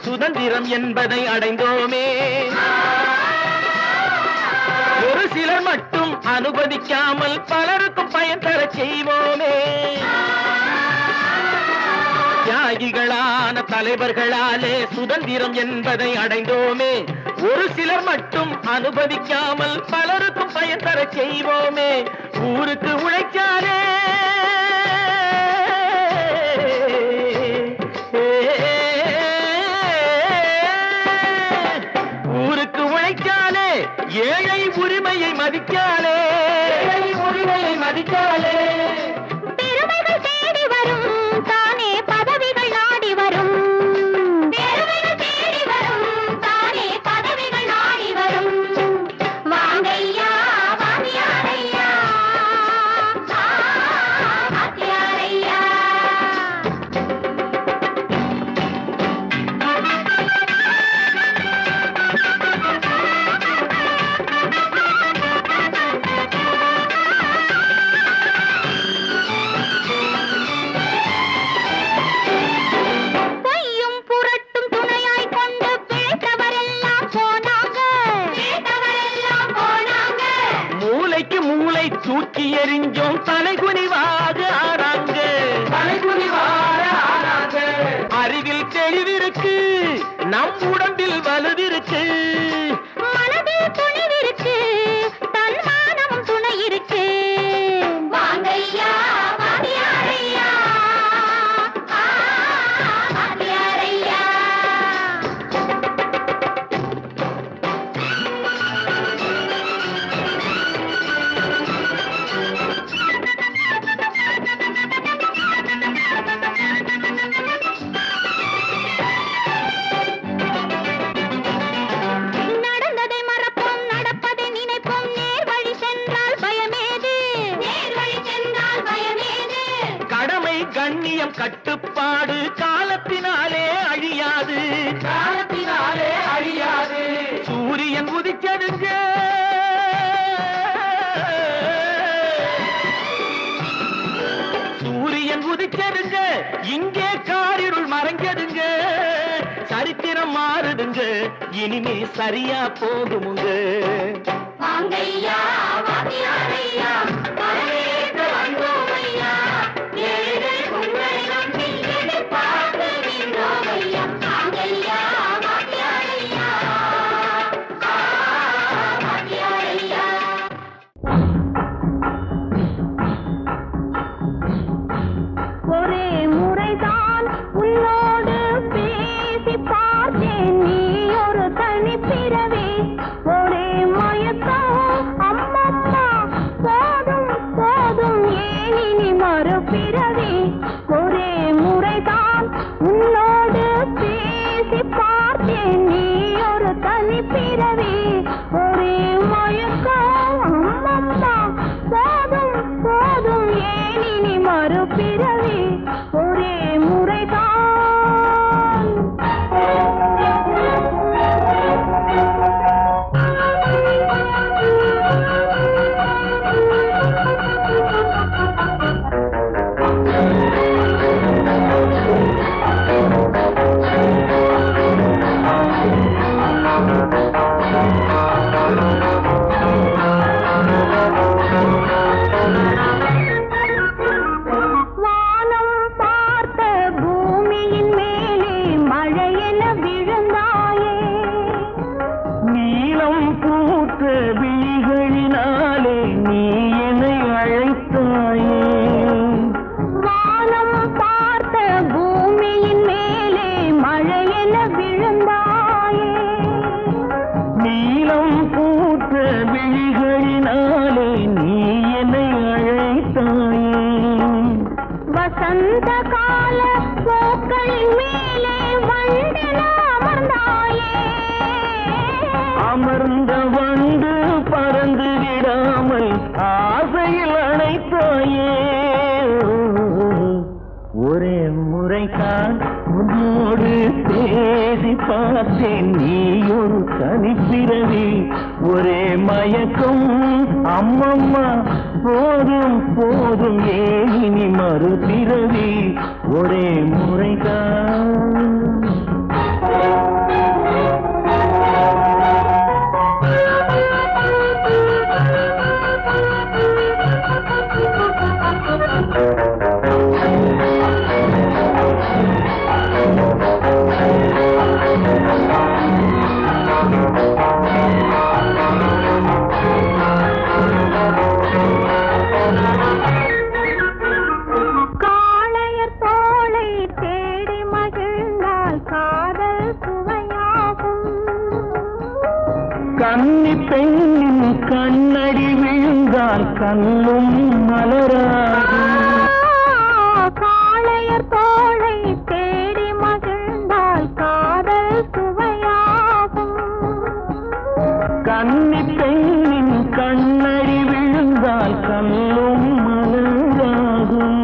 சுதந்திரம் என்பதை அடைந்தோமே. ஒரு சிலர் மட்டும் அனுமதிக்காமல் பலருக்கும் பயன் தர செய்வோமே. தியாகிகளான தலைவர்களாலே சுதந்திரம் என்பதை அடைந்தோமே. ஒரு சிலர் மட்டும் அனுமதிக்காமல் பலருக்கும் பயன் தர செய்வோமே. ஊருக்கு உழைச்சாலே ஊருக்கு உழைச்சாலே ஏழை உரிமையை மதிக்காலே உரிமையை மதிக்காலே பெருமைகள் தேடி வரும் தானே பதவிகள் நாடி வரும். பெருமைகள் தேடி வரும் தானே பதவிகள் நாடி வரும். வாங்கையா வாங்கியாரையா வாங்கியாரையா. பொய்யும் புரட்டும் துணையாய் கொண்டு பிழைத்தவரெல்லாம் போனாங்க. பிழைத்தவரெல்லாம் போனாங்க. மூளைக்கு மூளை தூக்கி எறிஞ்சோம் தலைகுனிவாக ஆனாங்க. தலைகுனிவாக ஆனாங்க. அறிவில் தெளிவிருக்கு, நம் உடம்பில் வலுவிருக்கு, மனதில் துணிவிருக்கு, தன்மானமும் துணை இருக்கு. வாங்கையா வாங்கியாரையா வாங்கியாரையா. நடந்ததை மறப்போம், நடப்பதை நினைப்போம். நேர் வழி சென்றால் பயமேது? நேர் வழி சென்றால் பயமேது? கடமை கண்ணியம் கட்டுப்பாடு காலத்தினாலே அழியாது. காலத்தினாலே அழியாது. சூரியன் உதிச்சதுங்க, சூரியன் உதிச்சதுங்க, இங்கே காரிருள் மறைஞ்சதுங்க. சரித்திரம் மாறுதுங்க, இனிமே சரியா போகுமுங்க. வாங்கையா வாங்கியாரையா வரவேற்க வந்தோமையா. ஏழை உங்களை நம்பி எதிர்பார்த்து நின்றோமையா. வாங்கையா வாங்கியாரையா வாங்கியாரையா. ஒரே முறைதான் உன்னோடு பேசி பார்த்தேன், நீ ஒரு தனிப்பிறவி. ஒரே மயக்கம் அம்மம்மா, போதும் போதும் ஏன் இனி மறுபிறவி. ஒரே முறைதான் உன்னோடு பேசி பார்த்தேன், நீ ஒரு தனிப்பிறவி. ஒரே மயக்கம் அம்மம்மா, போதும் போதும் ஏன் இனி மறுபிறவி. ஒரே முறைதான். வானம் பார்த்த பூமியின் மேலே மழையென விழுந்தாயே. நீளம் பூத்த விழிகளினாலே நீ என்னை அழைத்தாயே. வானம் பார்த்த பூமியின் மேலே மழையென விழுந்தாயே. நீளம் பூத்த விழிகளினாலே நீ என்னை அழைத்தாயே. வசந்த கால பூக்களின் மேலே வண்டென அமர்ந்தாயே. அமர்ந்த வண்டு பறந்து விடாமல் ஆசையில் அணைத்தாயே. ஒரே முறைதான் உன்னோடு பேசி பார்த்தேன், நீ ஒரு தனிப்பிறவி. ஒரே மயக்கம் அம்மம்மா, போதும் போதும் ஏன் இனி மறுபிறவி. ஒரே முறைதான். கன்னி பெண்ணின் கண்ணடி விழுந்தால் கண்ணும் மலராகும். காளையர் தோளை தேடி மகிழ்ந்தால் காதல் சுவையாகும். கன்னி பெண்ணின் கண்ணடி விழுந்தால் கண்ணும் மலராகும்.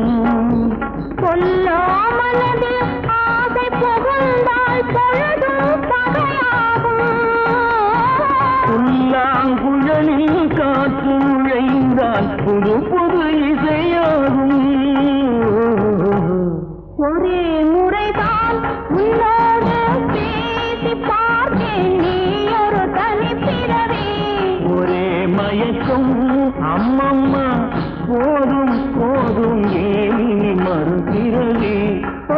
கொல்லாமலது ஆசை புகுந்தால் பொழுதும் பகையாகும். புல்லாங்குழலில் காற்று நுழைந்தால் புது புது இசையாகும். ஒரே முறைதான் உன்னோடு பேசி பார்த்தேன், நீ ஒரு தனிப்பிறவி. ஒரே மயக்கம் அம்மம்மா, போதும் போதும் ஏனி மறுபிறவி.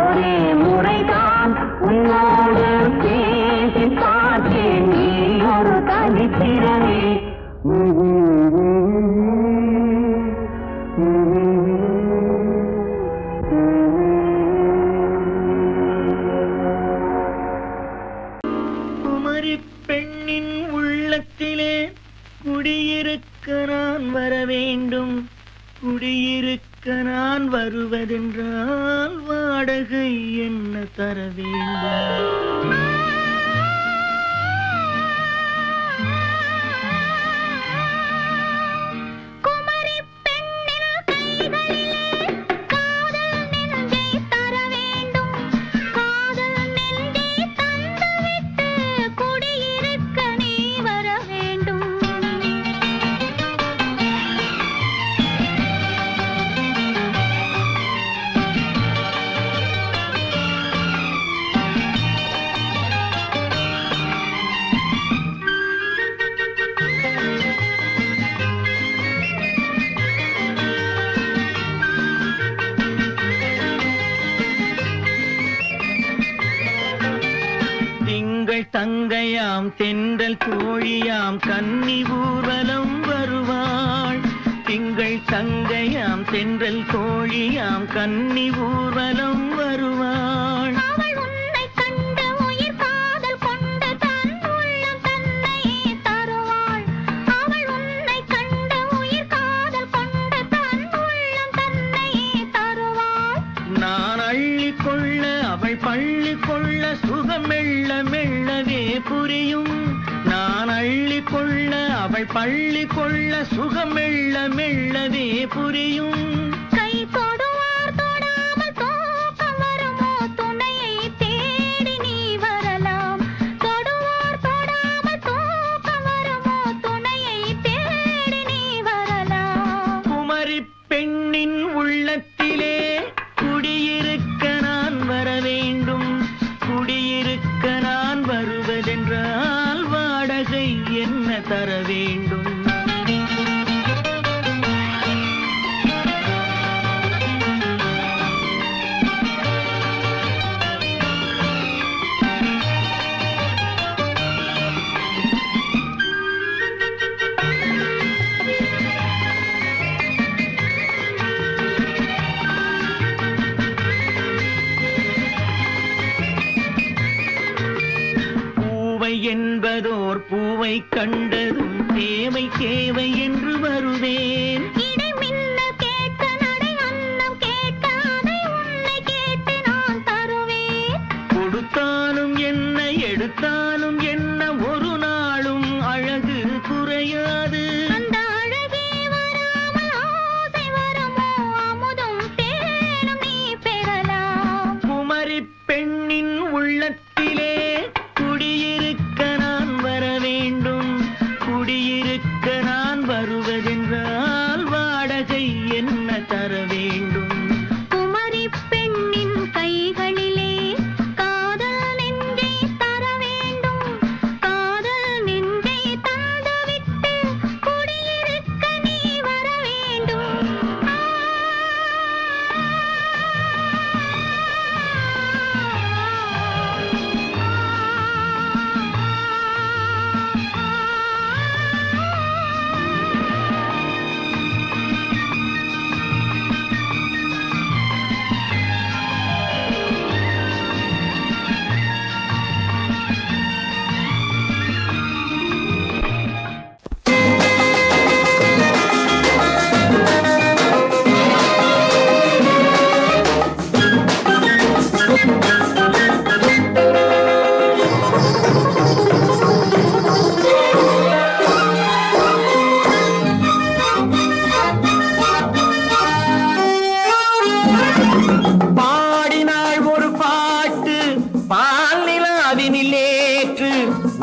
ஒரே முறைதான் உன்னோடு பேசி பார்த்தேன், நீ ஒரு தனிப்பிறவி. குமரி பெண்ணின் உள்ளத்திலே குடியிருக்க நான் வர வேண்டும். குடியிருக்க நான் வருவதென்றால் வாடகை என்ன தர வேண்டும்? குமரி பெண்ணின் கைகளிலே காதல் நெஞ்சை தர வேண்டும். காதல் நெஞ்சை தந்துவிட்டு குடியிருக்க நீ வர வேண்டும். திங்கள் தங்கையாம் தென்றல் தோழியாம் கன்னி ஊர்வலம் வருவாள். திங்கள் தங்கையாம் தென்றல் தோழியாம் கன்னி ஊர்வலம் வருவாள். அவள் உன்னை கண்டு உயிர் காதல் கொண்டு தன் உள்ளம் தன்னையே தருவாள். அவள் உன்னை கண்டு உயிர் காதல் கொண்டு தன் உள்ளம் தன்னையே தருவாள். நான் அள்ளிக்கொள்ள அவள் பள்ளி கொள்ள சுகம் மெல்ல மெல்லவே புரியும். நான் அள்ளிக்கொள்ள அவள் பள்ளி கொள்ள சுகம் மெல்ல மெல்லவே புரியும். கை தொடுவார் தொடாமல் தூக்கம் வருமோ, துணையை தேடி நீ வரலாம். தொடுவார் தொடாமல் தூக்கம் வருமோ, துணையை தேடி நீ வரலாம். குமரி பெண்ணின் உள்ளத்திலே குடியிருக்க நான் வர வேண்டும். குடியிருக்க நான் வருவதென்றால் வாடகை என்ன தர வேண்டும்? என்பதோர் பூவை கண்டதும் தேவை தேவை என்று வருவேன். இடை மின்னல் கேட்க நடை அன்னம் கேட்க அதை உன்னை கேட்டு நான் தருவேன். கொடுத்தாலும் என்ன எடுத்தாலும் என்ன ஒரு நாளும் அழகு குறையாது. அந்த அழகே வராமல் ஆசை வருமோ, அமுதும் தேனும் நீ பெறலாம். குமரி பெண்ணின் உள்ளத்திலே குடியிருக்க நான் வர வேண்டும். குடியிருக்க நான் வருவதென்றால்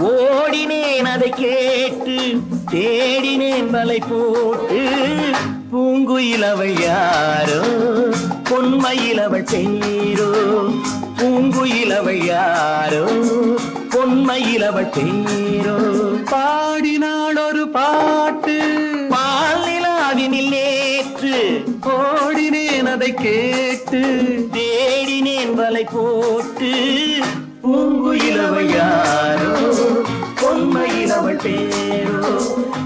ஓடினேன் அதை கேட்டு தேடினேன் வலை போட்டு பூங்குயிலவள் யாரோ பொன்மயிலவள் பேரோ பூங்குயிலவள் யாரோ பொன்மயிலவள் பேரோ பாடினாள் ஒரு பாட்டு பாலிலாவினில் நேற்று ஓடினேன் அதை கேட்டு தேடினேன் வலை போட்டு பூங்குயிலவள் யாரோ பொன்மயிலவள் பேரோ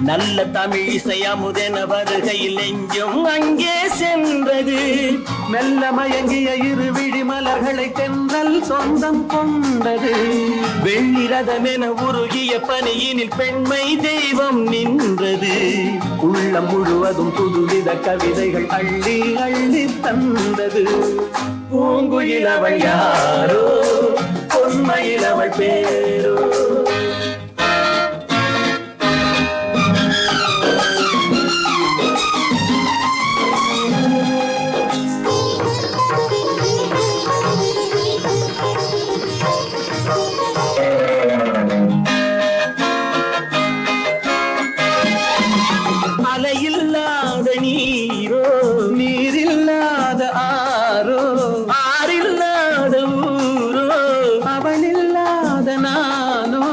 நல்ல தமிழ் இசை அமுதென வருகையில் நெஞ்சும் அங்கே சென்றது மெல்ல மயங்கிய இரு விழி மலர்களை தென்றல் சொந்தம் கொண்டது வெள்ளிரதமென உருகிய பனியினில் பெண்மை தெய்வம் நின்றது உள்ளம் முழுவதும் புதுவித கவிதைகள் அள்ளி அள்ளி தந்தது பூங்குயிலவள் யாரோ பொன்மயிலவள் பேரோ அலையில்லாத நீரோ நீரில்லாத ஆரோ ஆறில்லாத ஊரோ அவளில்லாத நானோ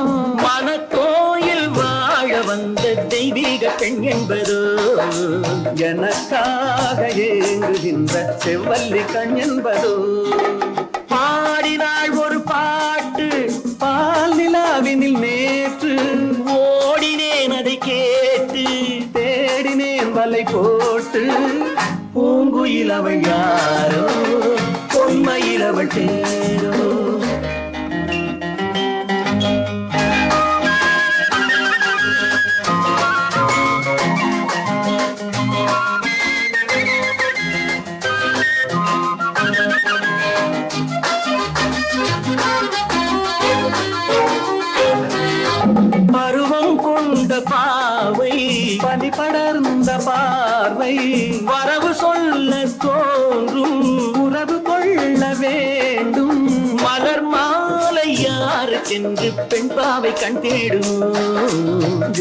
மனக்கோயில் வாழ வந்த தெய்வீக பெண் என்பதோ எனக்காக ஏங்குகின்ற செவ்வல்லி கண் என்பதோ பாடினாள் ஒரு பாட்டு பால் நிலாவினில் நேற்று ஓடினேன் அதை கேட்டு தேடினேன் வலை போட்டு பூங்குயிலவள் யாரோ பொன்மயிலவள் பேரோ பருவம் கொண்ட பாவை பனி படர்ந்த பார்வை வரவு சொல்ல தோன்றும் உறவு கொள்ள வேண்டும் மலர் மாலை யாருக்கென்று பெண் பாவை கண் தேடும்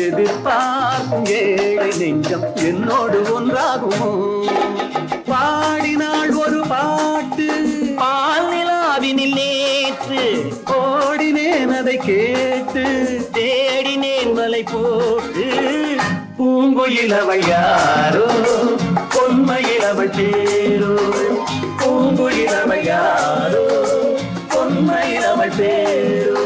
எதிர்பார்க்கும் ஏழை நெஞ்சம் என்னோடு ஒன்றாகுமோ பாடினாள் ஒரு பாட்டு பால் நிலாவினில் நேற்று ஓடினேன் அதை கேட்டு தேடினேன் வலை போட்டு பூங்குயிலவள் யாரோ பொன்மயிலவள் பேரோ பூங்குயிலவள் யாரோ பொன்மயிலவள் பேரோ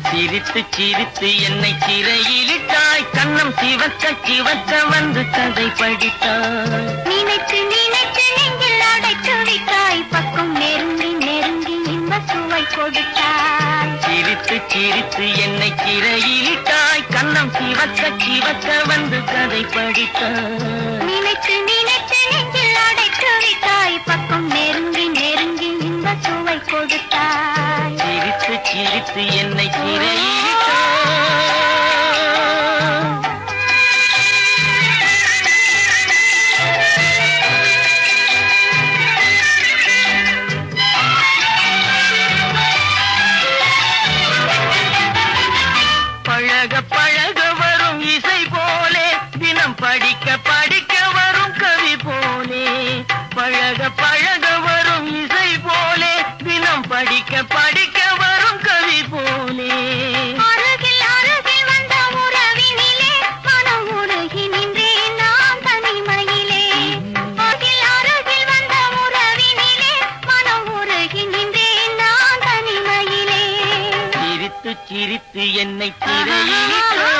சிரித்து சிரித்து என்னை சிறையிலிட்டாய் கண்ணம் சிவக்க சிவக்க வந்து கதை படித்தாய் நினைத்து நினைத்து நெஞ்சில் அடைத்து வைத்தாய் பக்கம் நெருங்கி நெருங்கி இன்ப சுவை கொடுத்தாய் சிரித்து சிரித்து என்னை சிறையிலிட்டாய் கண்ணம் சிவக்க சிவக்க வந்து கதை படித்தாய் நினைத்து நினைத்து நெஞ்சில் அடைத்து வைத்தாய் பக்கம் நெருங்கி நெருங்கி இன்ப சுவை கொடுத்தாய் சிரித்து சிரித்து என்னை சிறையிலிட்டாய் பழக பழக வரும் இசை போலே தினம் படிக்க படிக்க வரும் கவி போலே பழக பழக வரும் இசை போலே தினம் படிக்க படிக்க படிக்க வரும் கவி போலே அருகில் அருகில் வந்த உறவினிலே மனம் உருகி நின்றேன் நான் தனிமையிலே அருகில் அருகில் வந்த உறவினிலே மனம் உருகி நின்றேன் நான் தனிமையிலே சிரித்து சிரித்து என்னை திரையிட்டோ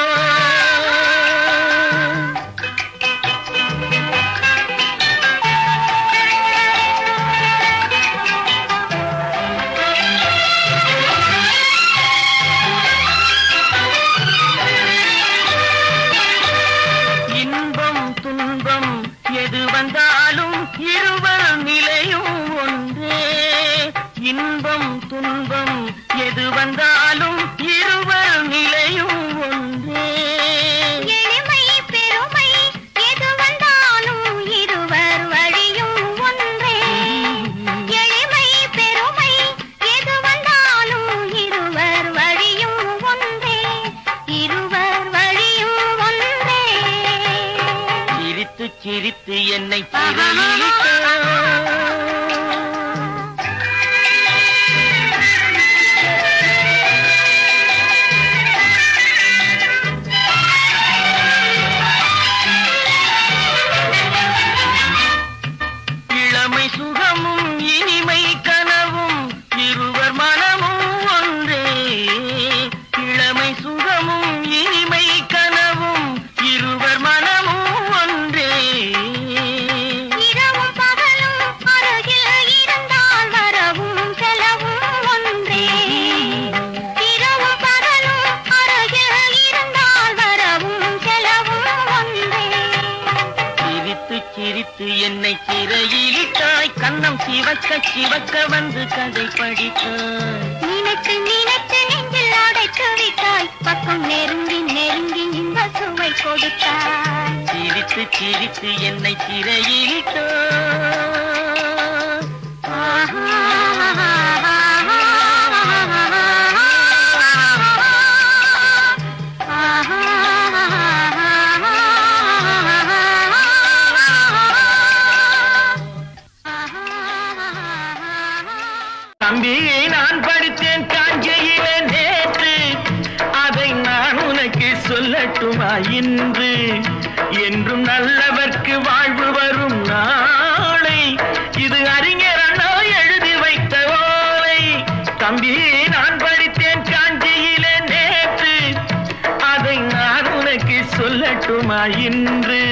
எது வந்தாலும் இருவர் நிலையும் ஒன்றே இன்பம் துன்பம் எது வந்தாலும் இருவர் நிலையும் ஒன்றே எளிமை பெருமை எது வந்தாலும் இருவர் வழியும் ஒன்றே எளிமை பெருமை எது வந்தாலும் இருவர் வழியும் ஒன்றே இருவர் வழியும் ஒன்றே சிரித்து சிரித்து என்னை திரையிட்டோ இளமை சுகமும் இனிமை கனவும் இருவர் மனமும் ஒன்றே இளமை சுகமும் இனிமை கனவும் இருவர் மனமும் ஒன்றே இரவும் பகலும் அருகில் இருந்தால் வரவும் செலவும் ஒன்றே இரவும் பகலும் அருகில் இருந்தால் வரவும் செலவும் ஒன்றே சிரித்து சிரித்து என்னை சிறையிலிட்டாய் கண்ணம் சிவக்க சிவக்க வந்து கதை படித்தாய் நினைத்து நினைத்து நெஞ்சில் அடைத்து விட்டாய் பக்கம் நெருங்கி நெருங்கி இந்த சுவை கொடுத்தாய் சிரித்து சிரித்து என்னை சிறையிலிட்டாய் தம்பி நான் படித்தேன் காஞ்சியிலே நேற்று அதை நான் உனக்கு சொல்லட்டுமா இன்று என்றும் நல்லவர்க்கு வாழ்வு வரும் நாளை இது அறிஞர் அண்ணா எழுதி வைத்த ஓலை தம்பி நான் படித்தேன் காஞ்சியிலே நேற்று அதை நான் உனக்கு சொல்லட்டுமா இன்று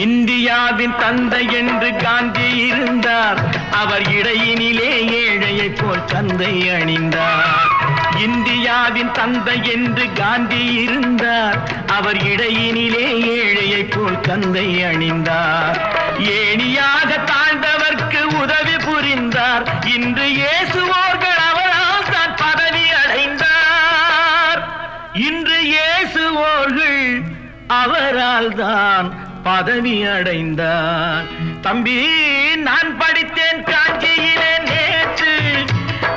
இந்தியாவின் தந்தை என்று காந்தி இருந்தார் அவர் இடையினிலே ஏழையை போல் தந்தை அணிந்தார் இந்தியாவின் தந்தை என்று காந்தி இருந்தார் அவர் இடையினிலே ஏழையை போல் தந்தை அணிந்தார் ஏணியாக தாழ்ந்தவர்க்கு உதவி புரிந்தார் இன்று இயேசுவோர்கள் அவரால் தான் பதவி அடைந்தார் இன்று இயேசுவோர்கள் அவரால் தான் பதவி அடைந்தார் தம்பி நான் படித்தேன் காஞ்சியிலே நேற்று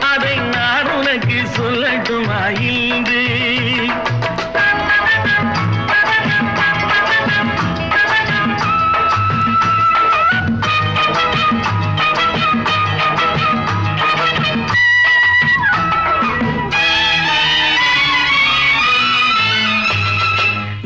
அதை நான் உனக்கு சொல்லட்டுமா இன்று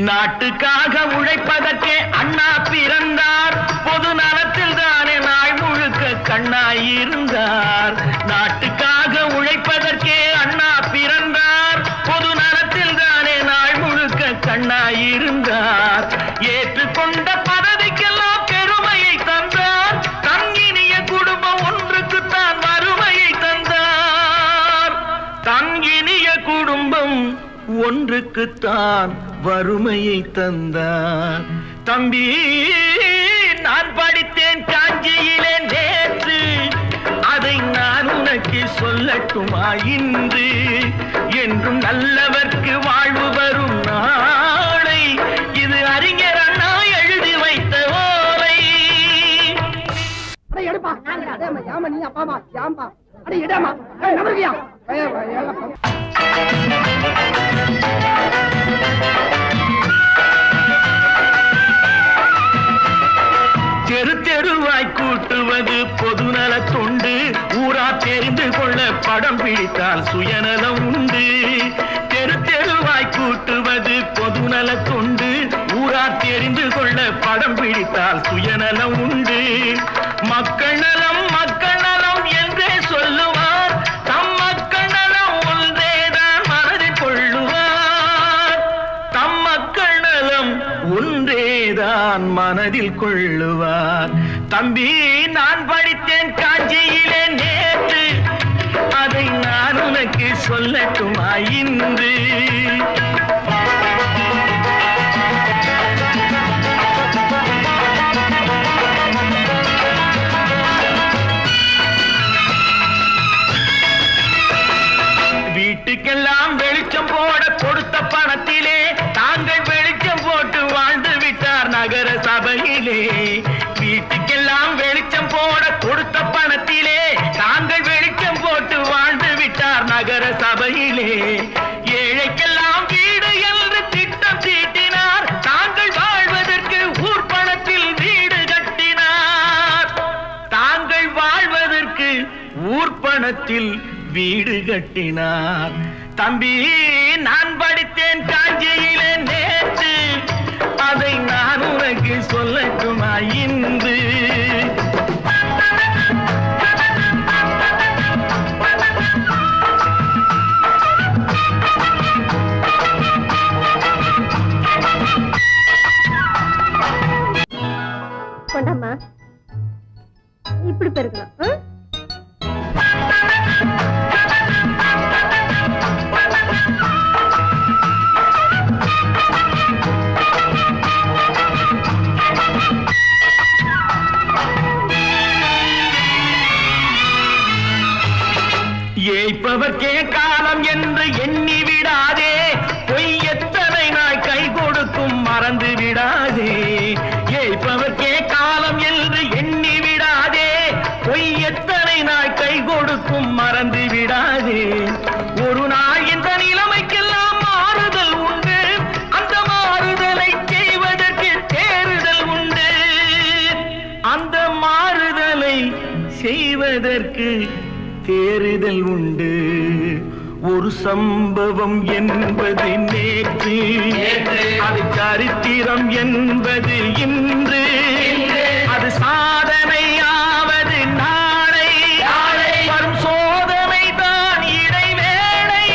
நாட்டுக்காக உழைப்பதற்கே அண்ணா பிறந்தார் பொது நலத்தில் தானே நாள் முழுக்க கண்ணாயிருந்தார் நாட்டுக்காக உழைப்பதற்கே அண்ணா பிறந்தார் பொது நலத்தில் தானே நாள் முழுக்க கண்ணாயிருந்தார் ஏற்றுக்கொண்ட பதவிக்கெல்லாம் பெருமையை தந்தார் தங்கினிய குடும்பம் ஒன்றுக்குத்தான் வறுமையை தந்தார் தங்கினிய குடும்பம் ஒன்றுக்குத்தான் வறுமையை தந்தார் தம்பி நான் படித்தேன் காஞ்சியிலே நேற்று அதை நான் உனக்கு சொல்லட்டுமா இன்று என்றும் நல்லவர்க்கு வாழ்வு வரும் நாளை இது அறிஞர் அண்ணா எழுதி வைத்த ஓலை தெரு தெருவாய் கூட்டுவது பொதுநல தொண்டு ஊரா தெரிந்து கொள்ள படம் பிடித்தால் சுயநலம் உண்டு. தெரு தெருவாய் கூட்டுவது பொதுநல தொண்டு. ஊரார் தெரிந்து கொள்ள படம் பிடித்தால் சுயநலம் உண்டு. மக்கள் நலம் என்றே சொல்லுவார். தம் மக்கள் நலம் ஒன்றேதான் மனதில் கொள்ளுவார். தம் மக்கள் நலம் ஒன்றேதான் மனதில் கொள்ளுவார். தம்பி, நான் படித்தேன் காஞ்சியிலே நேற்று, அதை நான் உனக்கு சொல்லட்டுமா இன்று? வீட்டுக்கெல்லாம் வெளிச்சம் போட கொடுத்த பணத்திலே தாங்கள் வெளிச்சம் போட்டு வாழ்ந்து விட்டார் நகர சபையிலே. வீட்டுக்கெல்லாம் வெளிச்சம் போட கொடுத்த பணத்திலே தாங்கள் வெளிச்சம் போட்டு வாழ்ந்து விட்டார் நகர சபையிலே. ஏழைக்கெல்லாம் வீடு என்று திட்டம் தீட்டினார். தாங்கள் வாழ்வதற்கு ஊர் பணத்தில் வீடு கட்டினார். தாங்கள் வாழ்வதற்கு ஊர் பணத்தில் வீடு கட்டினார். தம்பி, நான் படித்தேன் காஞ்சியிலே நேற்று, அதை நான் உனக்கு சொல்லட்டுமா இன்று? கொண்டாம்மா, இப்படி பெருக்கலாம். ஏய்ப்பவர்க்கே காலம் என்று எண்ணி விடாதே. பொய் எத்தனை நாய் கை கொடுக்கும் மறந்து விடாதே. ஏய்ப்பவர்க்கே காலம் என்று எண்ணி விடாதே. பொய் எத்தனை நாய் கை கொடுக்கும் மறந்து விடாதே. ஒரு நாள் இந்த நிலைமைக்கெல்லாம் மாறுதல் உண்டு. அந்த மாறுதலை செய்வதற்கு தேறுதல் உண்டு. அந்த மாறுதலை செய்வதற்கு தேறுதல் உண்டு. ஒரு சம்பவம் என்பது நேற்று, அது சரித்திரம் என்பது இன்று. அது சாதனையாவது நாளை, வரும் சோதனை தான் இடைவேளை.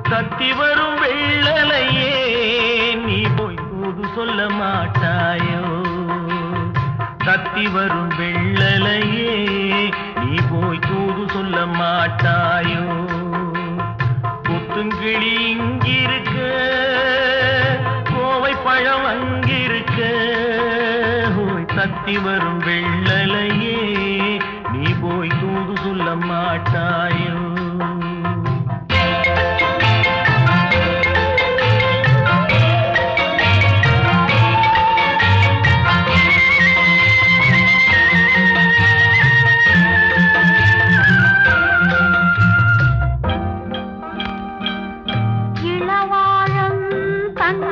தத்தி வரும் வெள்ளலையே நீ போய் தூது சொல்ல மாட்டாயோ? தத்தி வரும் வெள்ளலையே நீ போய் தூது சொல்ல மாட்டாயோ? கொத்துங்கிளி இங்கிருக்க, கோவை பழம் அங்கிருக்க, ஓய் தத்தி வரும் வெள்ளலையே நீ போய் தூது சொல்ல மாட்டாயோ? இளவாழம் தன்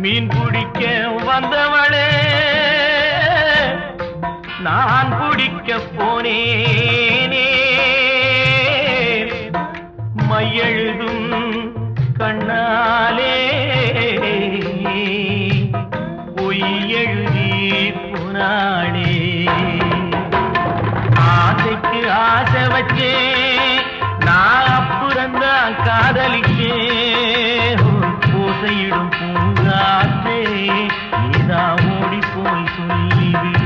மீன் பிடிக்க வந்தவளே நான் பிடிக்க போனேனே மையெழுதும் கண்ணாலே பொய் எழுதி புனாளே ஆசைக்கு ஆசை வச்சே நான் அப்புறந்தான் காதலிக்கே பூசையிடும் பூங்காற்றே நீதான் ஓடி போய் சொல்லிவிடு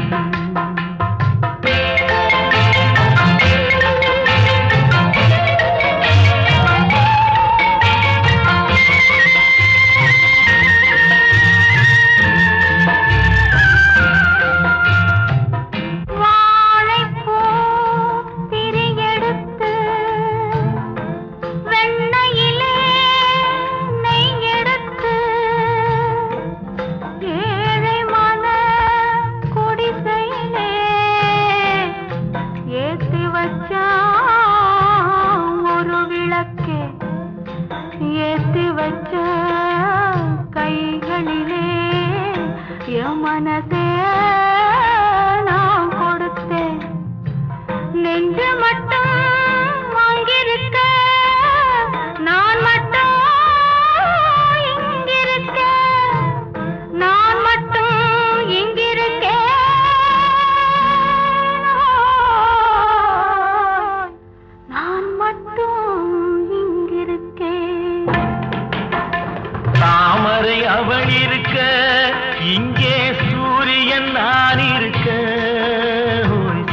ஏத்தி வச்ச கைகளிலே என் மனசே நான் கொடுத்தேன் நெஞ்சு மட்டும் வாங்கியிருக்க நான் மட்டும் இங்கிருக்க நான் மட்டும் இங்கிருக்கேன் நான் மட்டும் தாமரை அவள் இருக்க இங்கே சூரியன் நான் இருக்க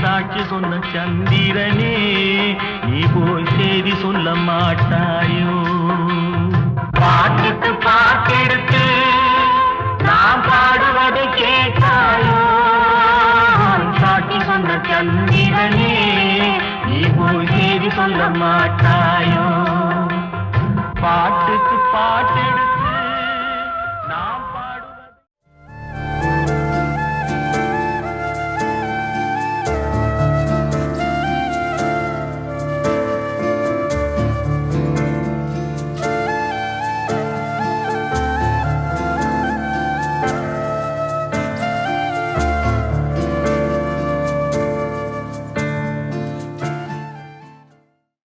சாட்சி சொன்ன சந்திரனே நீ போய் செய்தி சொல்ல மாட்டாயோ பாட்டுக்கு பாட்டெடுத்து நான் பாடுவதை கேட்டாயோ சாட்சி சொன்ன சந்திரனே நீ போய் செய்தி சொல்ல மாட்டாய்